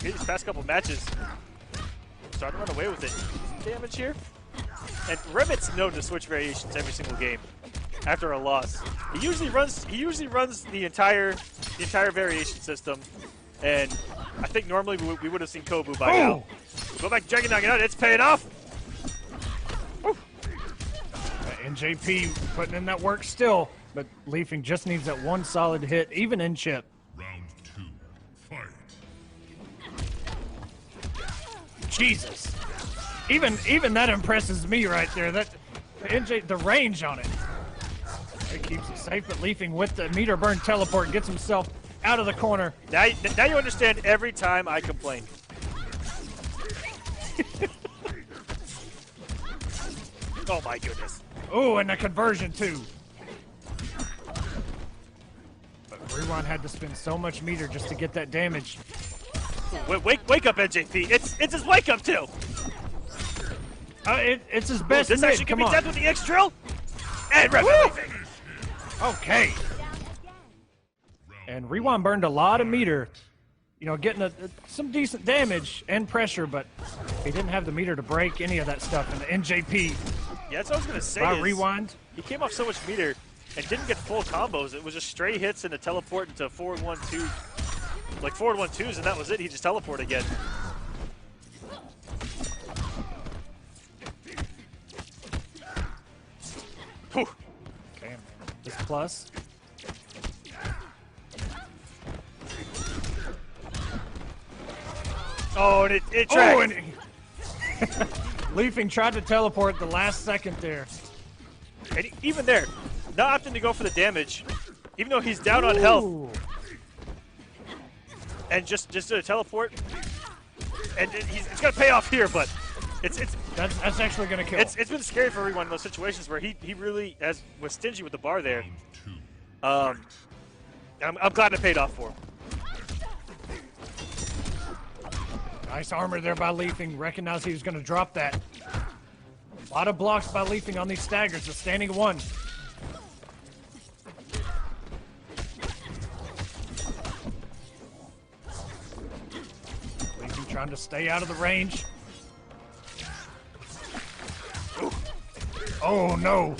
These past couple matches, starting to run away with it. Damage here. And Revet's known to switch variations every single game after a loss. He usually runs the entire variation system, and I think normally we would have seen Kobu by now. Go back to Jacqui knocking out. It's paying off. Woo. NJP putting in that work still, but Leafing just needs that one solid hit, even in chip. Round 2. Fight. Jesus. Even that impresses me right there. That the range on it. It keeps it safe, but Leafing with the meter burn teleport gets himself out of the corner. Now you understand every time I complain. Oh my goodness. Oh, and the conversion too. But Rewind had to spend so much meter just to get that damage. Wake up, NJP. It's his wake up too. It's his best. This actually could be death with the X drill. And Revetleafing. Okay. And Rewind burned a lot of meter. You know, getting some decent damage and pressure, but he didn't have the meter to break any of that stuff. And the NJP. Yeah, that's what I was gonna say. Rewind. He came off so much meter and didn't get full combos. It was just straight hits and a teleport into forward 1-2, like forward 1-2s, and that was it. He just teleported again. Whew. Okay, this plus. Oh, and it tracked. Oh, and Leafing tried to teleport the last second there. And even there, not opting to go for the damage, even though he's down on health. And just did a teleport. And it's going to pay off here, but that's actually going to kill. It's been scary for everyone in those situations where he really was stingy with the bar there. I'm glad it paid off for him. Nice armor there by Leafing. Recognized he was going to drop that. A lot of blocks by Leafing on these staggers. A standing 1. Leafing trying to stay out of the range. Ooh. Oh no.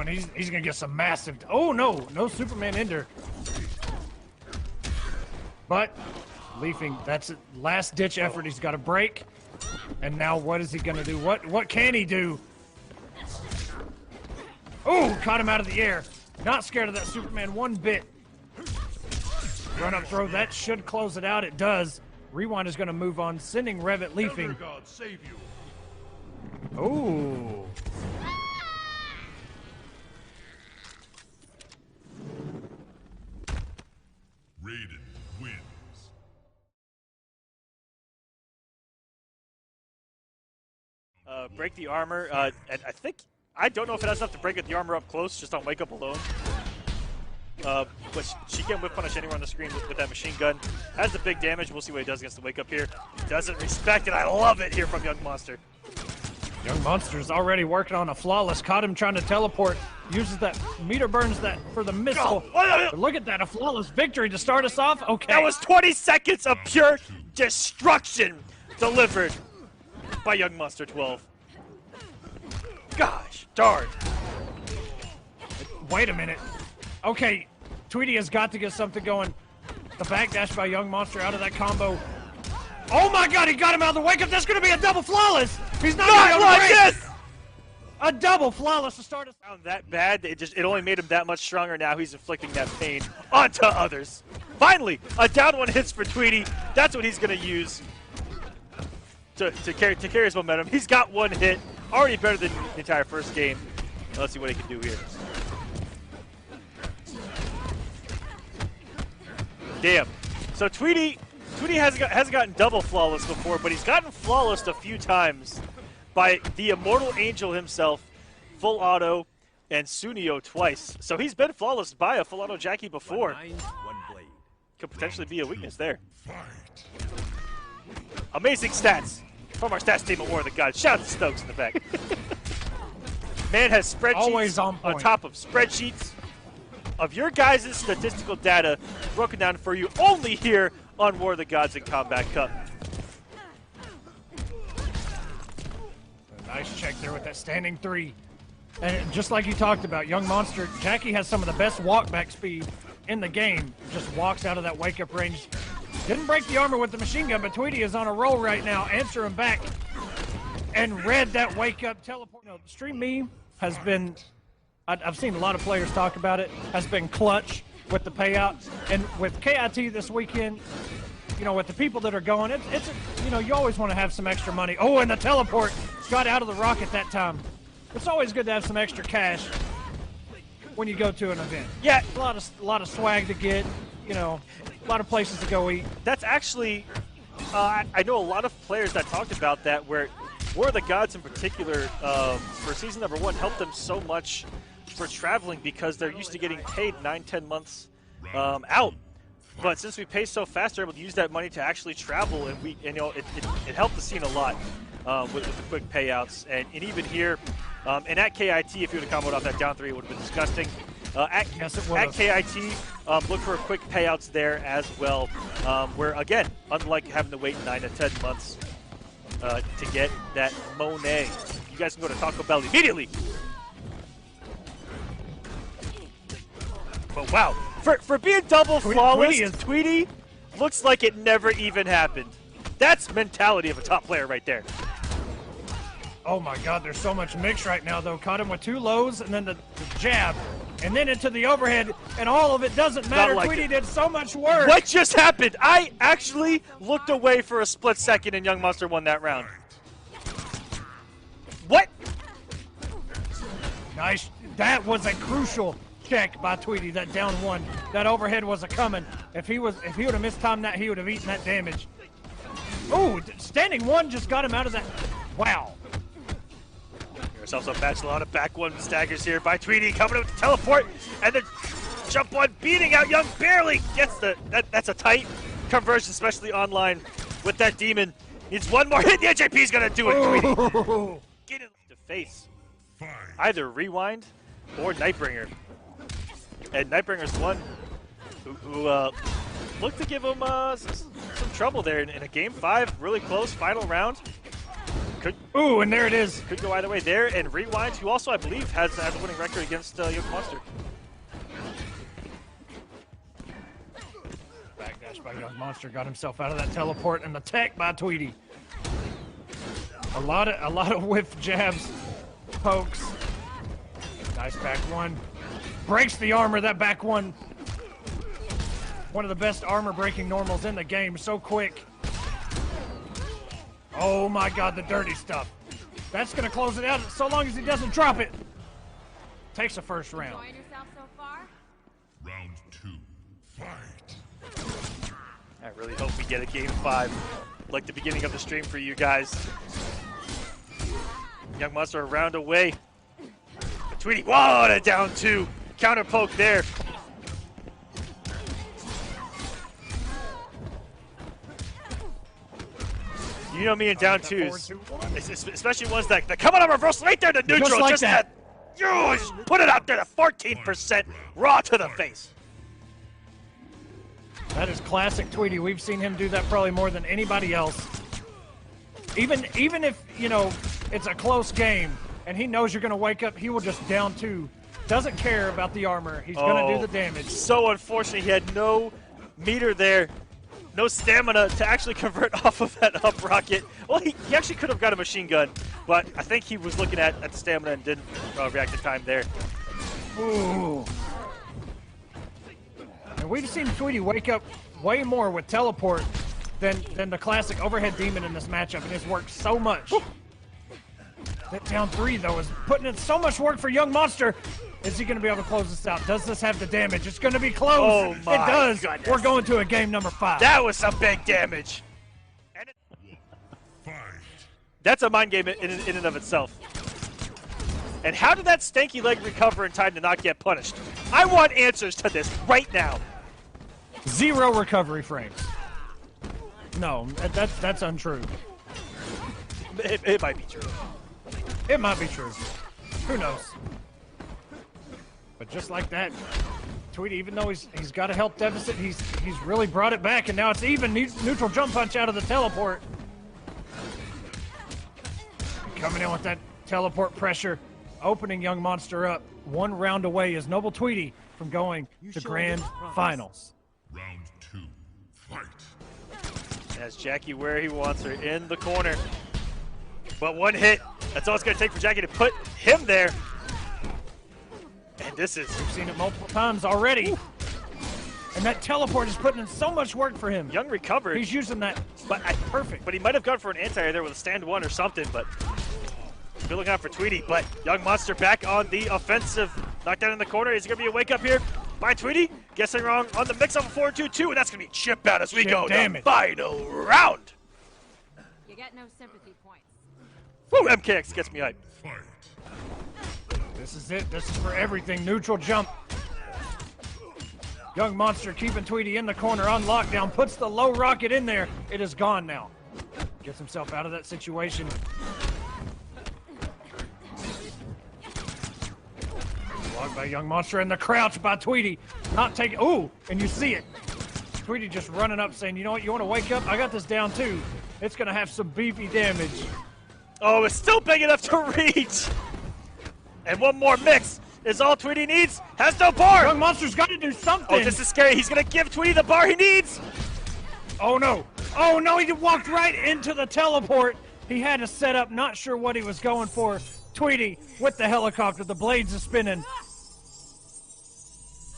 and he's going to get some massive... Oh, no. No Superman Ender. But Leafing, that's a last-ditch effort. He's got to break. And now what is he going to do? What can he do? Oh, caught him out of the air. Not scared of that Superman one bit. Run up throw. That should close it out. It does. Rewind is going to move on, sending Revetleafing. Oh. Raiden wins. Break the armor, and I don't know if it has enough to break the armor up close, just on wake up alone. But she can whip punish anywhere on the screen with that machine gun. Has the big damage. We'll see what he does against the wake up here. Doesn't respect it. I love it here from Yungmonster. Yungmonster's already working on a flawless. Caught him trying to teleport. Uses that meter burns that for the missile. But look at that, a flawless victory to start us off. Okay. That was 20 seconds of pure destruction delivered by Yungmonster 12. Gosh darn. Wait a minute. Okay, Tweedy has got to get something going. The backdash by Yungmonster out of that combo. Oh my god, he got him out of the wake up. That's going to be a double flawless. He's not going to be able to break. This. A double flawless to start us. Sound that bad, it only made him that much stronger. Now he's inflicting that pain onto others. Finally, a down one hits for Tweedy. That's what he's going to use to carry his momentum. He's got one hit, already better than the entire first game. Let's see what he can do here. Damn. So Tweedy hasn't gotten double flawless before, but he's gotten flawless a few times by the immortal angel himself, full auto, and Sunio twice. So he's been flawless by a full auto Jacqui before. Could potentially be a weakness there. Amazing stats from our stats team at War of the Gods. Shout out to Stokes in the back. Man has spreadsheets always on top of spreadsheets of your guys' statistical data broken down for you only here on War of the Gods and Kombat Cup. A nice check there with that standing three. And just like you talked about, Yungmonster, Jacqui has some of the best walkback speed in the game. Just walks out of that wake-up range. Didn't break the armor with the machine gun, but Tweedy is on a roll right now. Answer him back and read that wake-up teleport. You know, Stream Meme has been... I've seen a lot of players talk about it, has been clutch with the payouts. And with KIT this weekend, you know, with the people that are going, it's you know, you always want to have some extra money. Oh, and the teleport got out of the rocket that time. It's always good to have some extra cash when you go to an event. Yeah. A lot of swag to get, you know, a lot of places to go eat. That's actually, I know a lot of players that talked about that, where War of the Gods in particular, for season number 1, helped them so much for traveling because they're used to getting paid 9-10 months out. But since we pay so fast, they're able to use that money to actually travel, and you know, it helped the scene a lot with the quick payouts. And even here, and at KIT, if you would have comboed off that down 3, it would have been disgusting. Yes, it at was. KIT, look for quick payouts there as well, where, again, unlike having to wait 9 to 10 months to get that Monet, you guys can go to Taco Bell immediately. But wow, for being double flawless, Tweedy looks like it never even happened. That's mentality of a top player right there. Oh my god, there's so much mix right now though. Caught him with 2 lows and then the jab. And then into the overhead, and all of it doesn't matter. Like Tweedy did so much work. What just happened? I actually looked away for a split second and Yungmonster won that round. What? Nice. That was a crucial check by Tweedy, that down 1. That overhead was a coming. If he would have mistimed that, he would have eaten that damage. Oh, standing 1 just got him out of that. Wow. Ourselves a match, a lot of back 1 staggers here by Tweedy, coming up with the teleport, and the jump 1 beating out Young, barely gets that's a tight conversion, especially online with that demon. Needs 1 more hit, the NJP's gonna do it, Tweedy. Get it to face either Rewind or Nightbringer. And Nightbringer's the one who looked to give him some trouble there in a game 5, really close final round. Ooh, and there it is. Could go either way there. And Rewind, who also, I believe, has a winning record against Yungmonster. Backdash by Yungmonster, got himself out of that teleport, and the tech by Tweedy. A lot of whiff jabs, pokes. Nice back one. Breaks the armor, that back one. One of the best armor breaking normals in the game, so quick. Oh my God, the dirty stuff. That's gonna close it out so long as he doesn't drop it. Takes the first round. Enjoying yourself so far? Round 2. Fight. I really hope we get a game 5, like the beginning of the stream for you guys. Yungmonster a round away. Tweedy, whoa, and a down 2. Counter poke there. You know me in down 2s, especially ones that come on a reversal right there to neutral. Just like that. Just put it out there to 14% raw to the face. That is classic Tweedy. We've seen him do that probably more than anybody else. Even if, you know, it's a close game and he knows you're going to wake up, he will just down 2. Doesn't care about the armor. He's going to do the damage. So unfortunate, he had no meter there. No stamina to actually convert off of that up rocket. Well, he actually could have got a machine gun, but I think he was looking at the stamina and didn't react in time there. Ooh. And we've seen Tweedy wake up way more with teleport than the classic overhead demon in this matchup, and it's worked so much. That down 3, though, is putting in so much work for Yungmonster. Is he going to be able to close this out? Does this have the damage? It's going to be close. Oh my it does. goodness. We're going to a game number 5. That was some big damage. And Fight. that's a mind game in and of itself. And how did that stanky leg recover in time to not get punished? I want answers to this right now. 0 recovery frames. No, that's untrue. It might be true. It might be true. Who knows? But just like that, Tweedy, even though he's got a health deficit, he's really brought it back, and now it's even. Neutral jump punch out of the teleport. Coming in with that teleport pressure, opening Yungmonster up. 1 round away is Noble Tweedy from going to grand finals. Round 2. Fight. Has Jacqui where he wants her, in the corner. But 1 hit, that's all it's going to take for Jacqui to put him there. And this is... We've seen it multiple times already. And that teleport is putting in so much work for him. Young recovered. He's using that, but perfect. But he might have gone for an anti-air there with a stand 1 or something, but... Be looking out for Tweedy, but Yungmonster back on the offensive. Knockdown in the corner. Is it going to be a wake-up here by Tweedy? Guessing wrong on the mix of a 4-2-2, and that's going to be chip out as we go to the final round. You get no sympathy points. Woo, MKX gets me hyped. Fight. This is it. This is for everything. Neutral jump. Yungmonster keeping Tweedy in the corner on lockdown. Puts the low rocket in there. It is gone now. Gets himself out of that situation. Blocked by Yungmonster, and the crouch by Tweedy. Not taking. Ooh, and you see it. Tweedy just running up saying, you know what, you want to wake up? I got this down too. It's going to have some beefy damage. Oh, it's still big enough to reach. And 1 more mix is all Tweedy needs. Has no bar. Yungmonster's got to do something. Oh, this is scary. He's going to give Tweedy the bar he needs. Oh, no. Oh, no, he walked right into the teleport. He had a setup, not sure what he was going for. Tweedy with the helicopter. The blades are spinning.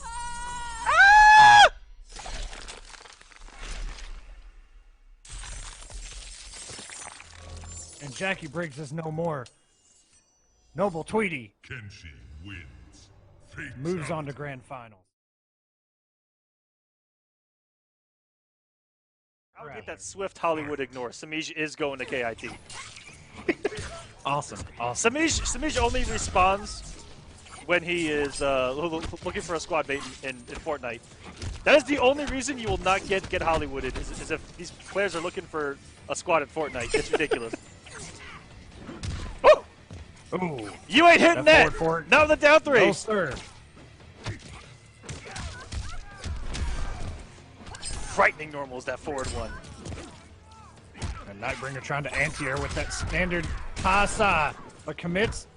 Ah! And Jacqui Briggs is no more. Noble Tweedy Kenshi wins. moves on to grand finals. I'll get that swift Hollywood ignore. Samij is going to KIT. Awesome. Samij only responds when he is looking for a squad mate in Fortnite. That is the only reason you will not get Hollywooded, is if these players are looking for a squad in Fortnite. It's ridiculous. Ooh. You ain't hitting that. Forward. Not with the down 3. No, sir. Frightening normal is that forward 1. And Nightbringer trying to anti-air with that standard high but commits.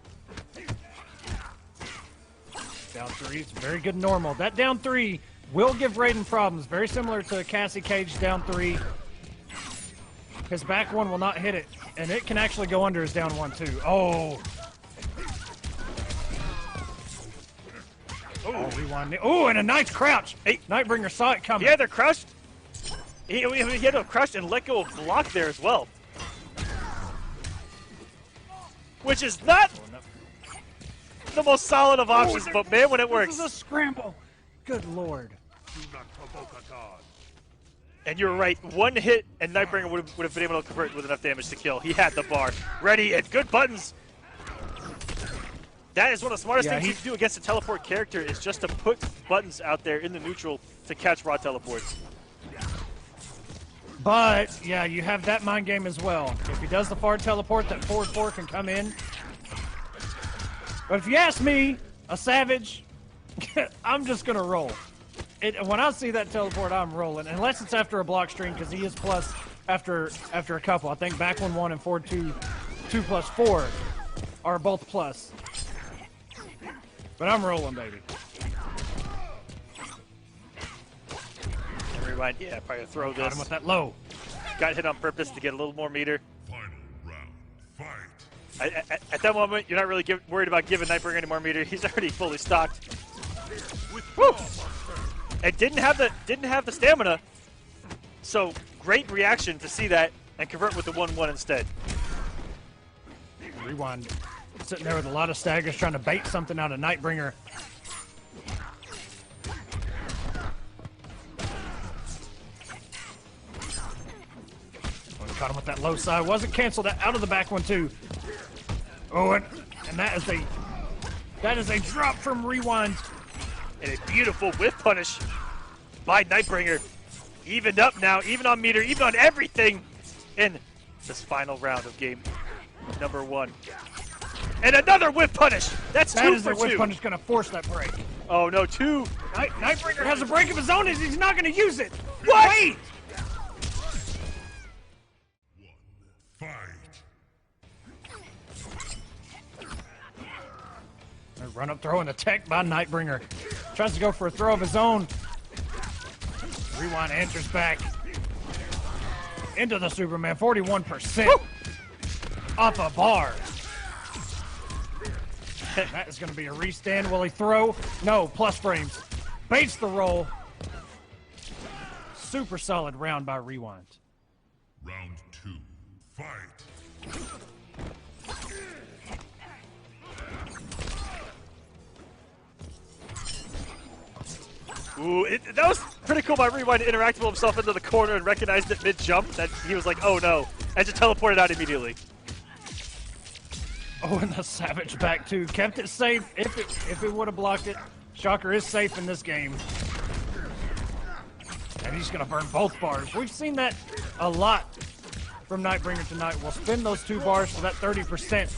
Down 3, it's very good normal. That down 3 will give Raiden problems, very similar to Cassie Cage down 3. His back 1 will not hit it, and it can actually go under his down 1 too. Oh! Oh, rewind. Oh, and a nice crouch. Hey, Nightbringer saw it coming. Yeah, they're crushed. He had to crush and let go of block there as well. Which is not the most solid of options, but man, when it works. This is a scramble. Good lord. And you're right, one hit and Nightbringer would have been able to convert with enough damage to kill. He had the bar ready and good buttons. That is one of the smartest things you can do against a teleport character is just to put buttons out there in the neutral to catch raw teleports. But, yeah, you have that mind game as well. If he does the forward teleport, that forward 4 can come in. But if you ask me, a Savage, I'm just going to roll. When I see that teleport, I'm rolling. Unless it's after a block string, because he is plus after a couple. I think back 1 and forward 2 plus 4 are both plus. But I'm rolling, baby. Rewind, yeah, probably throw this. Got him with that low. Got hit on purpose to get a little more meter. Final round, fight. At that moment, you're not really worried about giving Nightbringer any more meter. He's already fully stocked. Woo! And didn't have the stamina. So great reaction to see that and convert with the 1-1 instead. Rewind. Sitting there with a lot of staggers trying to bait something out of Nightbringer. Caught him with that low side. Wasn't canceled out of the back 1 too. Oh, and that is a drop from Rewind. And a beautiful whiff punish by Nightbringer. Evened up now, even on meter, even on everything in this final round of game number 1. And another whiff punish. That's 2 for 2. That is a whiff punish going to force that break. Oh no, 2. Nightbringer has a break of his own and he's not going to use it. What? Wait! Fight. A run up throw and attack by Nightbringer. Tries to go for a throw of his own. Rewind answers back. Into the Superman, 41%. Woo! Off a bar. That is going to be a restand. Will he throw? No, plus frames. Baits the roll. Super solid round by Rewind. Round 2, fight. Ooh, that was pretty cool by Rewind to interact with himself into the corner and recognized it mid-jump that he was like, oh no, and just teleported out immediately. Oh, and the Savage back too. Kept it safe if it would have blocked it. Shocker is safe in this game. And he's going to burn both bars. We've seen that a lot from Nightbringer tonight. We'll spin those 2 bars for that 30%.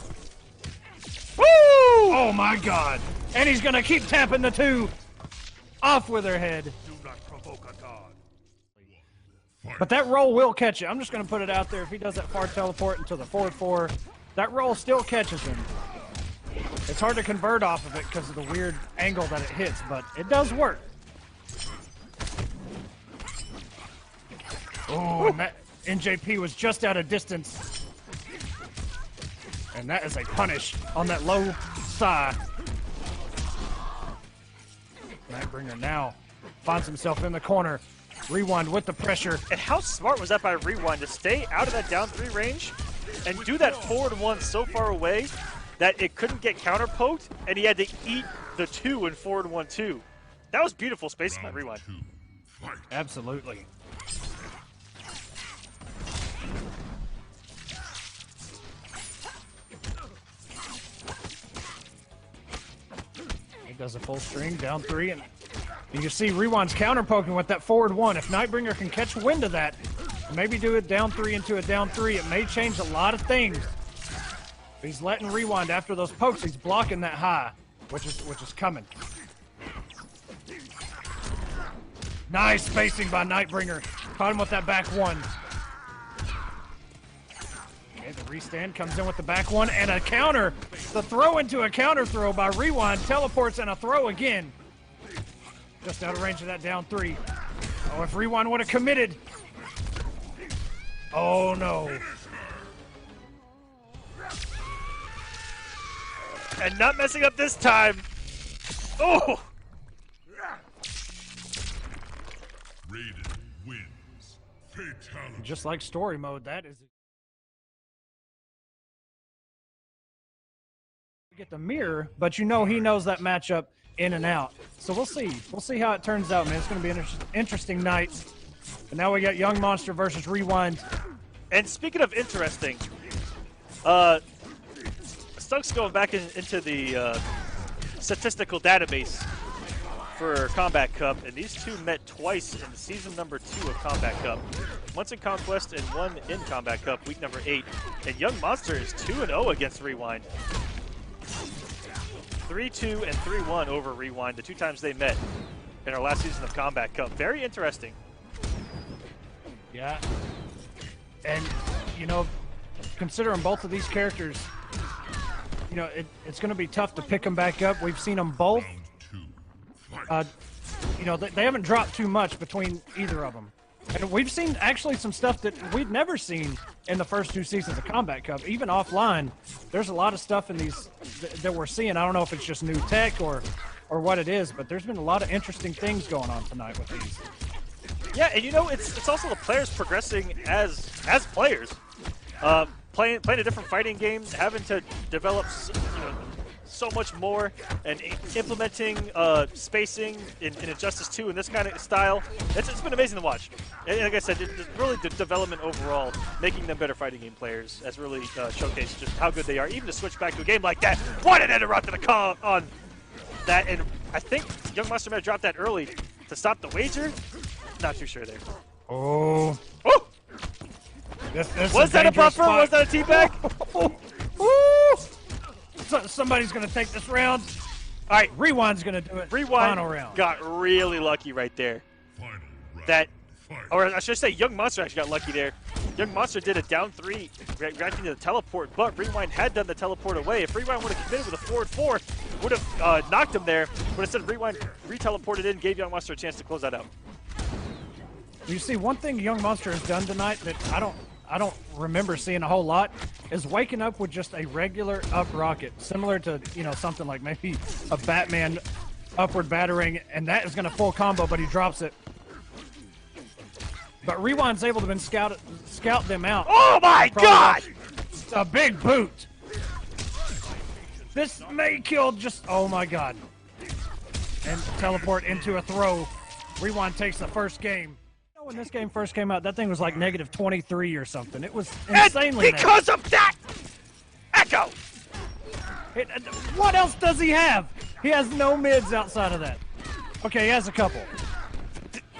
Woo! Oh my god. And he's going to keep tapping the 2. Off with her head. Do not provoke a god. But that roll will catch it. I'm just going to put it out there. If he does that far teleport into the forward 4, that roll still catches him. It's hard to convert off of it because of the weird angle that it hits, but it does work. Oh, and that NJP was just out of distance. And that is a punish on that low side. Nightbringer now finds himself in the corner. Rewind with the pressure. And how smart was that by Rewind to stay out of that down 3 range and do that forward 1 so far away that it couldn't get counter poked and he had to eat the 2 in forward 1 too. That was beautiful spacing by Rewind. 2, fight. Absolutely. He does a full string, down 3, and you can see Rewind's counter poking with that forward 1. If Nightbringer can catch wind of that, maybe do it down 3 into a down 3, it may change a lot of things. He's letting Rewind after those pokes. He's blocking that high, which is coming. Nice spacing by Nightbringer. Caught him with that back 1. Restand comes in with the back one and a counter. The throw into a counter throw by Rewind. Teleports and a throw again. Just out of range of that down 3. Oh, if Rewind would have committed. Oh, no. And not messing up this time. Oh! Raiden wins. Fatality. Just like story mode, that is... Get the mirror, but you know he knows that matchup in and out. So we'll see. We'll see how it turns out, man. It's going to be an interesting night. And now we got Yungmonster versus Rewind. And speaking of interesting, Stunk's going back into the statistical database for Kombat Cup, and these two met twice in season number 2 of Kombat Cup. Once in Conquest and one in Kombat Cup, week number 8. And Yungmonster is 2-0 against Rewind. 3-2 and 3-1 over Rewind, the 2 times they met in our last season of Kombat Cup. Very interesting. Yeah. And, you know, considering both of these characters, you know, it's going to be tough to pick them back up. We've seen them both. You know, they haven't dropped too much between either of them. And we've seen actually some stuff that we'd never seen in the first 2 seasons of Kombat Cup. Even offline, there's a lot of stuff in these that we're seeing. I don't know if it's just new tech or what it is, but there's been a lot of interesting things going on tonight with these. Yeah, and you know, it's also the players progressing as players. Playing a different fighting game, having to develop so much more, and implementing spacing in Injustice 2 in this kind of style. It's been amazing to watch. And like I said, really the development overall, making them better fighting game players, has really showcased just how good they are. Even to switch back to a game like that. What an interrupt to call on that, and I think Yungmonster may have dropped that early to stop the wager. Not too sure there. Oh. Oh! This was that a buffer? Spot. Was that a teabag? Somebody's going to take this round. All right. Rewind's going to do it. Rewind Final round. got really lucky right there. Final round. That, Fight. or I should say Yungmonster actually got lucky there. Yungmonster did a down 3, reacting to the teleport, but Rewind had done the teleport away. If Rewind would have committed with a forward 4, would have knocked him there. But instead, Rewind re-teleported in, gave Yungmonster a chance to close that out. You see, one thing Yungmonster has done tonight that I don't remember seeing a whole lot is waking up with just a regular up rocket, similar to, you know, something like maybe a Batman upward battering, and that is going to full combo, but he drops it. But Rewind's able to scout them out. Oh my God! A big boot. This may kill just, oh my God. And teleport into a throw. Rewind takes the first game. When this game first came out, that thing was like -23 or something. It was insanely and because of that, Echo! What else does he have? He has no mids outside of that. Okay, he has a couple.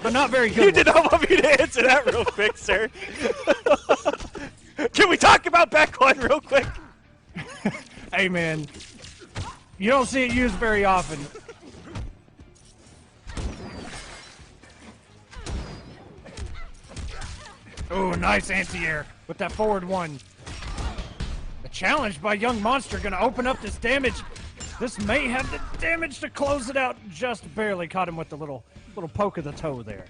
But not very good. You did not want me to answer that real quick, sir. Can we talk about back one real quick? Hey, man. You don't see it used very often. Oh, nice anti-air with that forward 1. The challenge by Yungmonster going to open up this damage. This may have the damage to close it out. Just barely caught him with the little poke of the toe there.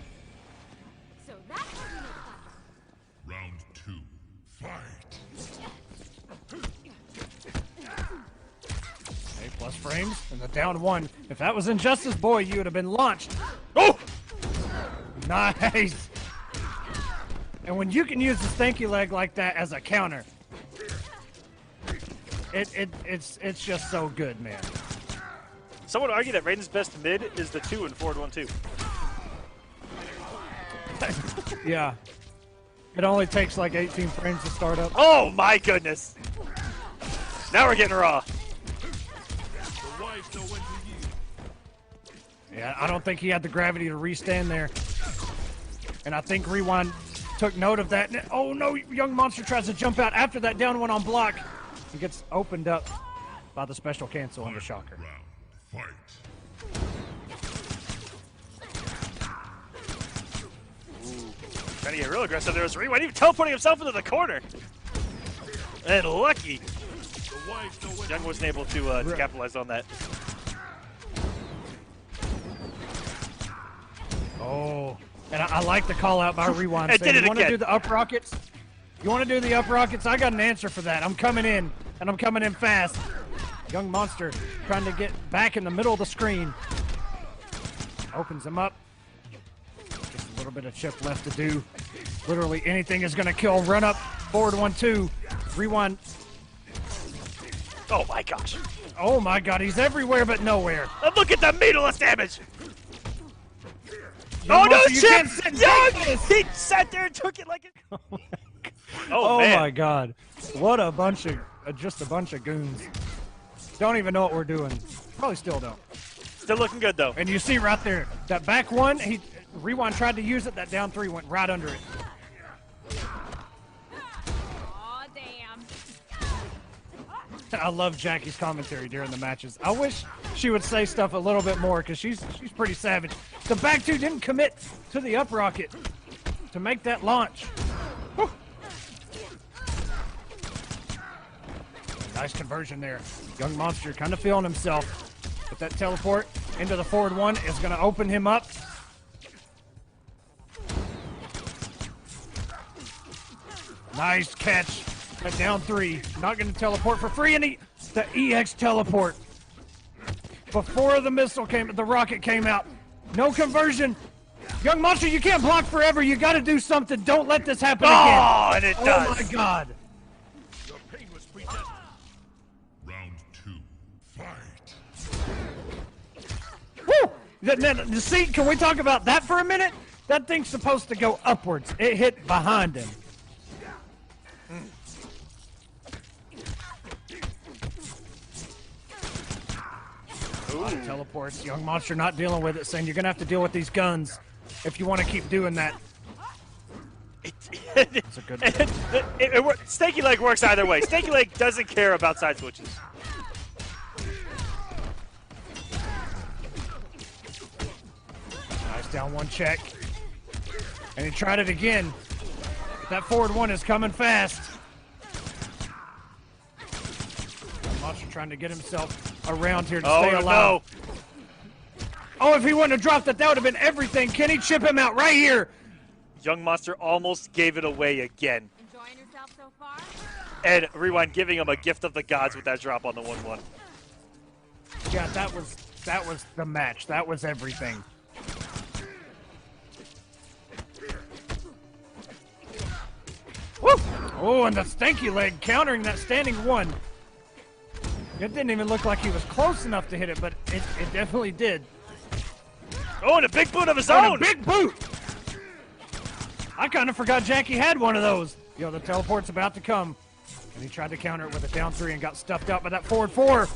So that's Round 2. Fight. Okay, plus frames and the down 1. If that was Injustice, boy, you would have been launched. Oh! Nice. And when you can use the stanky leg like that as a counter, it's just so good, man. Someone would argue that Raiden's best mid is the 2 and forward 1-2. Yeah. It only takes like 18 frames to start up. Oh my goodness! Now we're getting raw. Yeah, I don't think he had the gravity to restand there. And I think Rewind took note of that. Oh no, Yungmonster tries to jump out after that down 1 on block. He gets opened up by the special cancel on the shocker. Round. Fight. Trying to get real aggressive there was Rewind, even teleporting himself into the corner. And lucky. Young wasn't able to capitalize on that. Oh, and I like the call out by Rewind. It did it you want to again. do the up rockets? You want to do the up rockets? I got an answer for that. I'm coming in, and I'm coming in fast. Yungmonster trying to get back in the middle of the screen. Opens him up. Just a little bit of chip left to do. Literally anything is going to kill. Run up, forward 1-2. Rewind. Oh my gosh. Oh my god, he's everywhere but nowhere. And look at the meatless damage. Young Oh no, Monster, you Chip! can't sit Young! like this. He sat there and took it like a... Oh man. my god. What a bunch of, just a bunch of goons. Don't even know what we're doing. Probably still don't. Still looking good though. And you see right there, that back one, Rewind tried to use it, that down three went right under it. Aw, damn. I love Jacqui's commentary during the matches. I wish she would say stuff a little bit more because she's pretty savage. The back two didn't commit to the up rocket to make that launch. Whew. Nice conversion there. Yungmonster kind of feeling himself. But that teleport into the forward one is going to open him up. Nice catch. At down three. Not going to teleport for free. And the EX teleport. Before the missile came, the rocket came out. No conversion. Yungmonster, you can't block forever. You got to do something. Don't let this happen again. Oh, and it does. Oh my god. Round 2. Fight. Woo! The seat, can we talk about that for a minute? That thing's supposed to go upwards. It hit behind him. A lot of teleports. Yungmonster not dealing with it, saying you're going to have to deal with these guns if you want to keep doing that. That's a good one. Snaky Leg works either way. Snaky Leg doesn't care about side switches. Nice down one check. And he tried it again. That forward one is coming fast. Monster trying to get himself around here to stay alive. No. Oh, if he wouldn't have dropped it, that would have been everything. Can he chip him out right here? Yungmonster almost gave it away again. Enjoying yourself so far? And Rewind giving him a gift of the gods with that drop on the 1-1. Yeah, that was the match. That was everything. Woo! Oh, and the stanky leg countering that standing one. It didn't even look like he was close enough to hit it, but it definitely did. Oh, and a big boot of his Oh, own! and a big boot! I kind of forgot Jacqui had one of those. Yo, the teleport's about to come. And he tried to counter it with a down three and got stuffed out by that forward four.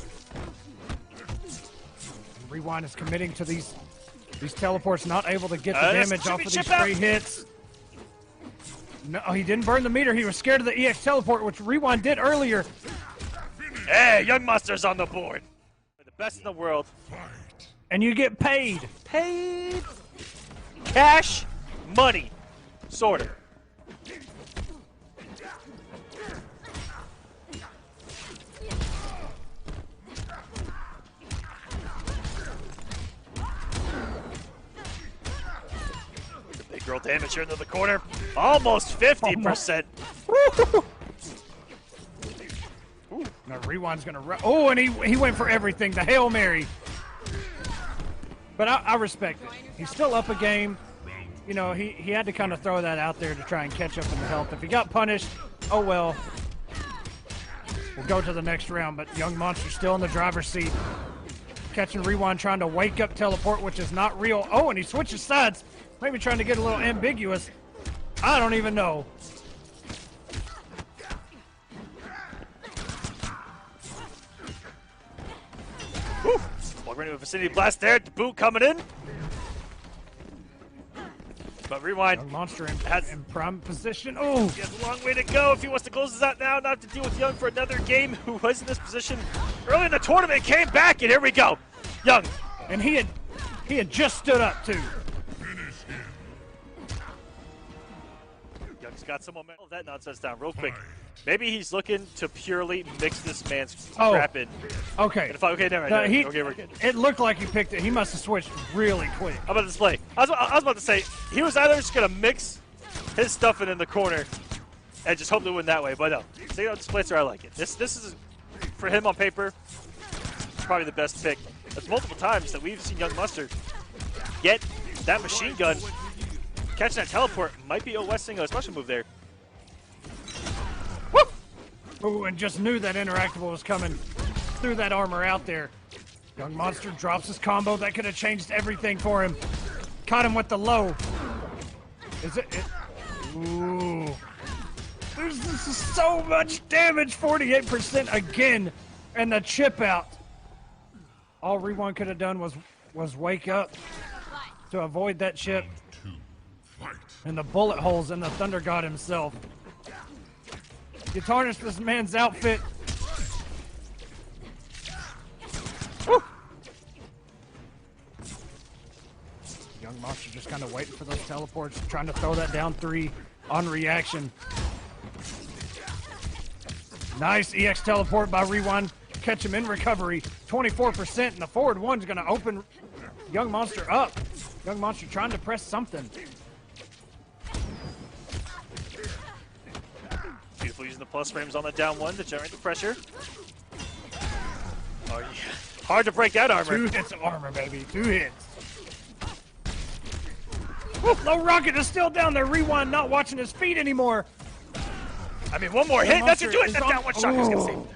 And Rewind is committing to these teleports, not able to get the damage off of these straight hits. No, he didn't burn the meter. He was scared of the EX teleport, which Rewind did earlier. Hey, Yungmonster's on the board. The best in the world. And you get paid. Paid cash money. Sort of. Big girl damage here into the corner. Almost 50%. Now Rewind's gonna run. Oh, and he went for everything. The Hail Mary. But I respect it. He's still up a game. You know, he had to kind of throw that out there to try and catch up in the health. If he got punished, oh well. We'll go to the next round, but Yungmonster still in the driver's seat. Catching Rewind trying to wake up teleport, which is not real. Oh, and he switches sides. Maybe trying to get a little ambiguous. I don't even know. Woo! Walk right into a vicinity blast there. The boot coming in. But Rewind Monster has in prime position. Oh, he has a long way to go if he wants to close this out now. Not have to deal with Young for another game, who was in this position early in the tournament, came back, and here we go. Young. and he had just stood up too. Young's got some momentum. Hold that nonsense down real quick. Maybe he's looking to purely mix this man's crap in. Okay. Okay, never mind. Okay, we're good. It looked like he picked it. He must have switched really quick. How about the display? I was about to say, he was either just going to mix his stuff in the corner and just hope to win that way, but no. So, displacer, I like it. This is, for him on paper, probably the best pick. There's multiple times that we've seen Yungmonster get that machine gun. Catching that teleport might be a Westing a special move there. Woo! Ooh, and just knew that interactable was coming. Threw that armor out there. Yungmonster drops his combo. That could have changed everything for him. Caught him with the low. Is it? Ooh. This is so much damage. 48% again. And the chip out. All Rewind could have done was wake up to avoid that chip. And the bullet holes in the Thunder God himself. You tarnished this man's outfit. Woo! Yungmonster just kind of waiting for those teleports, trying to throw that down 3 on reaction. Nice EX teleport by Rewind. Catch him in recovery. 24%, and the forward one's going to open Yungmonster up. Yungmonster trying to press something. Beautiful using the plus frames on the down 1 to generate the pressure. Oh, yeah. Hard to break that armor. 2 hits of armor, baby. 2 hits. Woo, low rocket is still down there. Rewind not watching his feet anymore. I mean, one more hit. That's to do it. That down 1 shot is going to save it.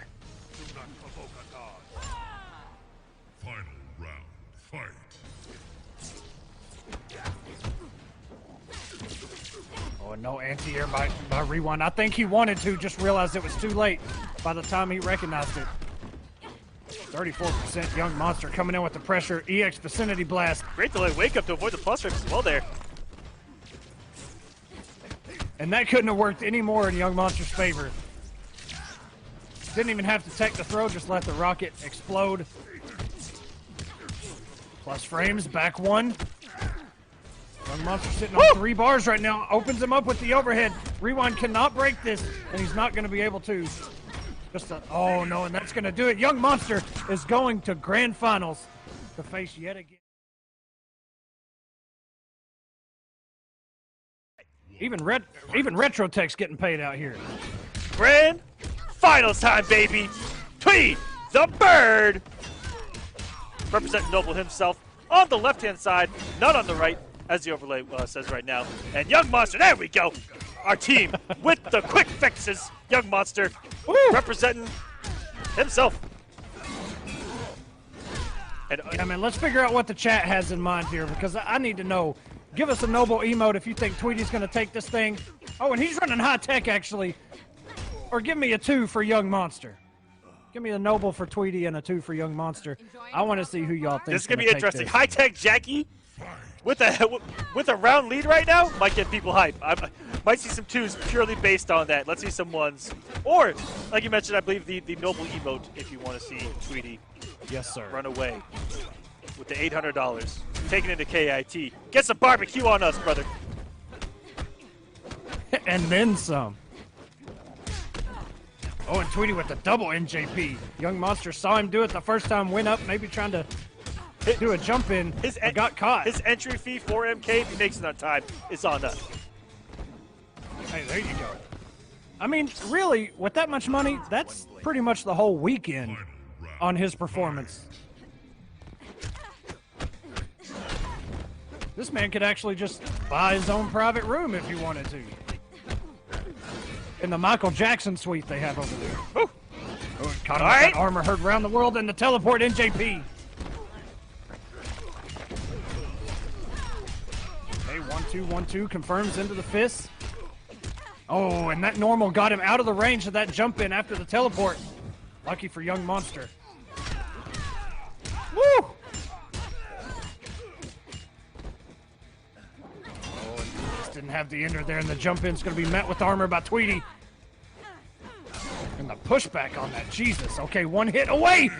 Final round, fight. Oh, and no anti-air by Rewind. I think he wanted to, just realized it was too late by the time he recognized it. 34% Yungmonster coming in with the pressure. EX Vicinity Blast. Great delay wake up to avoid the plus frames as well there. And that couldn't have worked any more in Yungmonster's favor. Didn't even have to tech the throw, just let the rocket explode. Plus frames, back 1. Yungmonster sitting on 3 bars right now. Opens him up with the overhead. Rewind cannot break this, and he's not going to be able to. Oh no, and that's going to do it. Yungmonster is going to grand finals to face yet again. Even RetroTech's getting paid out here. Grand finals time, baby. Tweedy, the bird. Representing Noble himself on the left-hand side, not on the right, as the overlay says right now. And Yungmonster, there we go. Our team with the quick fixes. Yungmonster representing himself. And, yeah, man, let's figure out what the chat has in mind here, because I need to know. Give us a Noble emote if you think Tweedy's going to take this thing. Oh, and he's running high tech, actually. Or give me a 2 for Yungmonster. Give me a Noble for Tweedy and a 2 for Yungmonster. I want to see who y'all think. This is going to be interesting. High tech Jacqui with a round lead right now might get people hype. I might see some 2s purely based on that. Let's see some 1s. Or, like you mentioned, I believe the Noble emote if you want to see Tweedy run away with the $800. Taking it to KIT. Get some barbecue on us, brother. And then some. Oh, and Tweedy with the double NJP. Yungmonster saw him do it the first time, went up, maybe trying to do a jump in, but got caught. His entry fee for MK, if he makes it on time, is on us. Hey, there you go. I mean, really, with that much money, that's pretty much the whole weekend on his performance. This man could actually just buy his own private room if he wanted to. In the Michael Jackson suite they have over there. Oh, caught him with that armor heard around the world and the teleport NJP. Okay, 1-2, 1-2 confirms into the fist. Oh, and that normal got him out of the range of that jump in after the teleport. Lucky for Yungmonster. Woo! Didn't have the ender there, and the jump in's going to be met with armor by Tweedy. And the pushback on that, Jesus. Okay, 1 hit away.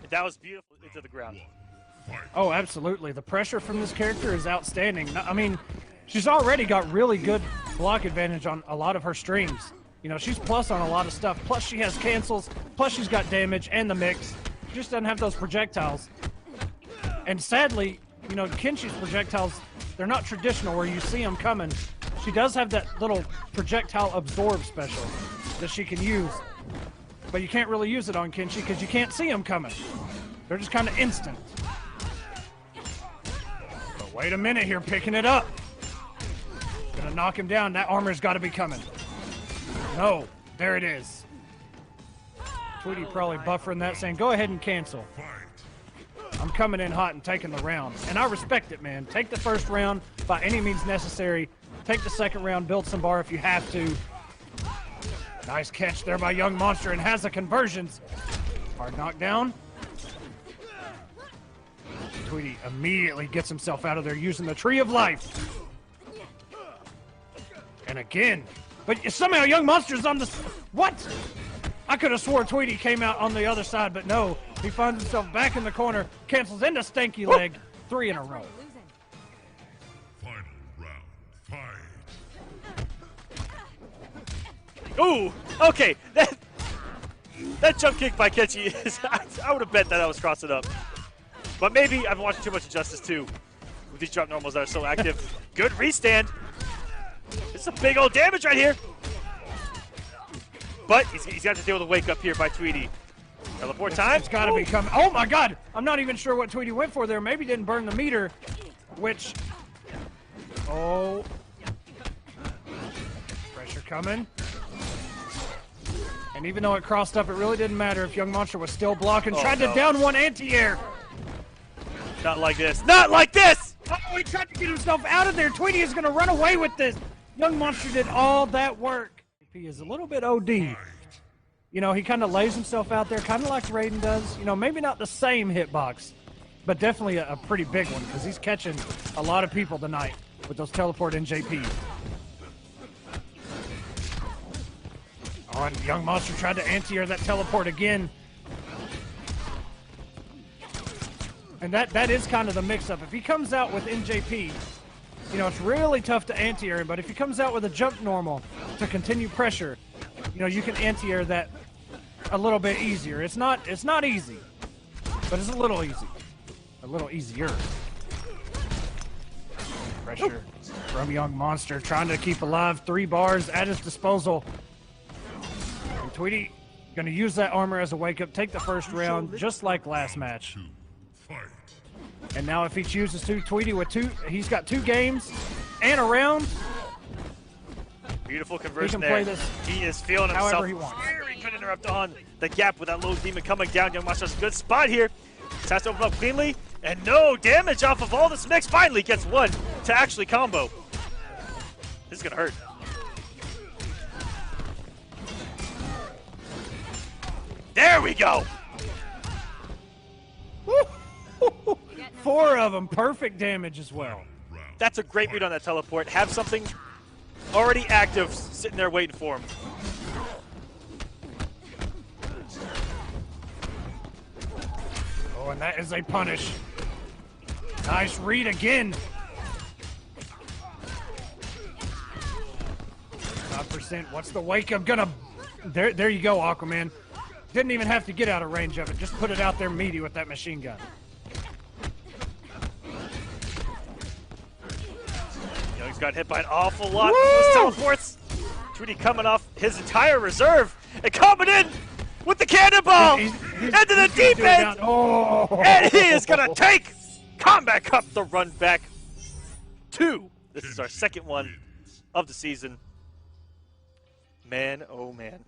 That was beautiful into the ground. Oh, absolutely. The pressure from this character is outstanding. I mean, she's already got really good block advantage on a lot of her streams. You know, she's plus on a lot of stuff. Plus she has cancels. Plus she's got damage and the mix. She just doesn't have those projectiles. And sadly, you know, Kenshi's projectiles, they're not traditional where you see them coming. She does have that little projectile absorb special that she can use. But you can't really use it on Kenshi because you can't see them coming. They're just kind of instant. But wait a minute here, picking it up. Gonna knock him down. That armor's got to be coming. No, there it is. Tweedy probably buffering that, saying, go ahead and cancel. I'm coming in hot and taking the round. And I respect it, man. Take the first round by any means necessary. Take the second round, build some bar if you have to. Nice catch there by Yungmonster and has the conversions. Hard knockdown. Tweedy immediately gets himself out of there using the Tree of Life. And again, but somehow Yungmonster's on the... What? I could have swore Tweedy came out on the other side, but no. He finds himself back in the corner, cancels into stanky leg, 3 in a row. Final round, fight. Ooh, okay. That jump kick by Kenshi is... I would have bet that I was crossing up. But maybe I've been watching too much Injustice 2 with these drop normals that are so active. Good restand. This is a big old damage right here. But he's got to deal with a wake up here by Tweedy. Teleport time. It's got to be coming. Oh my God! I'm not even sure what Tweedy went for there. Maybe didn't burn the meter, which... Oh. Pressure coming. And even though it crossed up, it really didn't matter if Yungmonster was still blocking. Tried to down one anti-air. Not like this. Not like this! Oh, he tried to get himself out of there. Tweedy is going to run away with this. Yungmonster did all that work. He is a little bit OD. You know, he kind of lays himself out there, kind of like Raiden does. You know, maybe not the same hitbox, but definitely a pretty big one because he's catching a lot of people tonight with those teleport NJP. Oh, and Yungmonster tried to anti-air that teleport again. And that is kind of the mix-up. If he comes out with NJP, you know, it's really tough to anti-air him, but if he comes out with a jump normal to continue pressure, you know, you can anti-air that a little bit easier. It's not easy, but it's a little easy. A little easier. Pressure from Yungmonster, trying to keep alive. 3 bars at his disposal. And Tweedy gonna use that armor as a wake-up, take the first round, just like last match. And now if he chooses to, Tweedy with 2, he's got 2 games and a round. Beautiful conversion he can there. Play this he is feeling himself. however he wants. Very good interrupt on the gap with that low demon coming down. Yungmonster's a good spot here. Just has to open up cleanly. And no damage off of all this mix. Finally gets one to actually combo. This is going to hurt. There we go. 4 of them, perfect damage as well. That's a great read on that teleport. Have something already active sitting there waiting for him. Oh, and that is a punish. Nice read again. 5%. What's the wake up gonna... There you go, Aquaman. Didn't even have to get out of range of it. Just put it out there meaty with that machine gun. Young's got hit by an awful lot of those teleports. Tweedy coming off his entire reserve and coming in with the cannonball into the deep end. Oh. And he is going to take Kombat Cup the run back 2. This is our second one of the season. Man, oh man.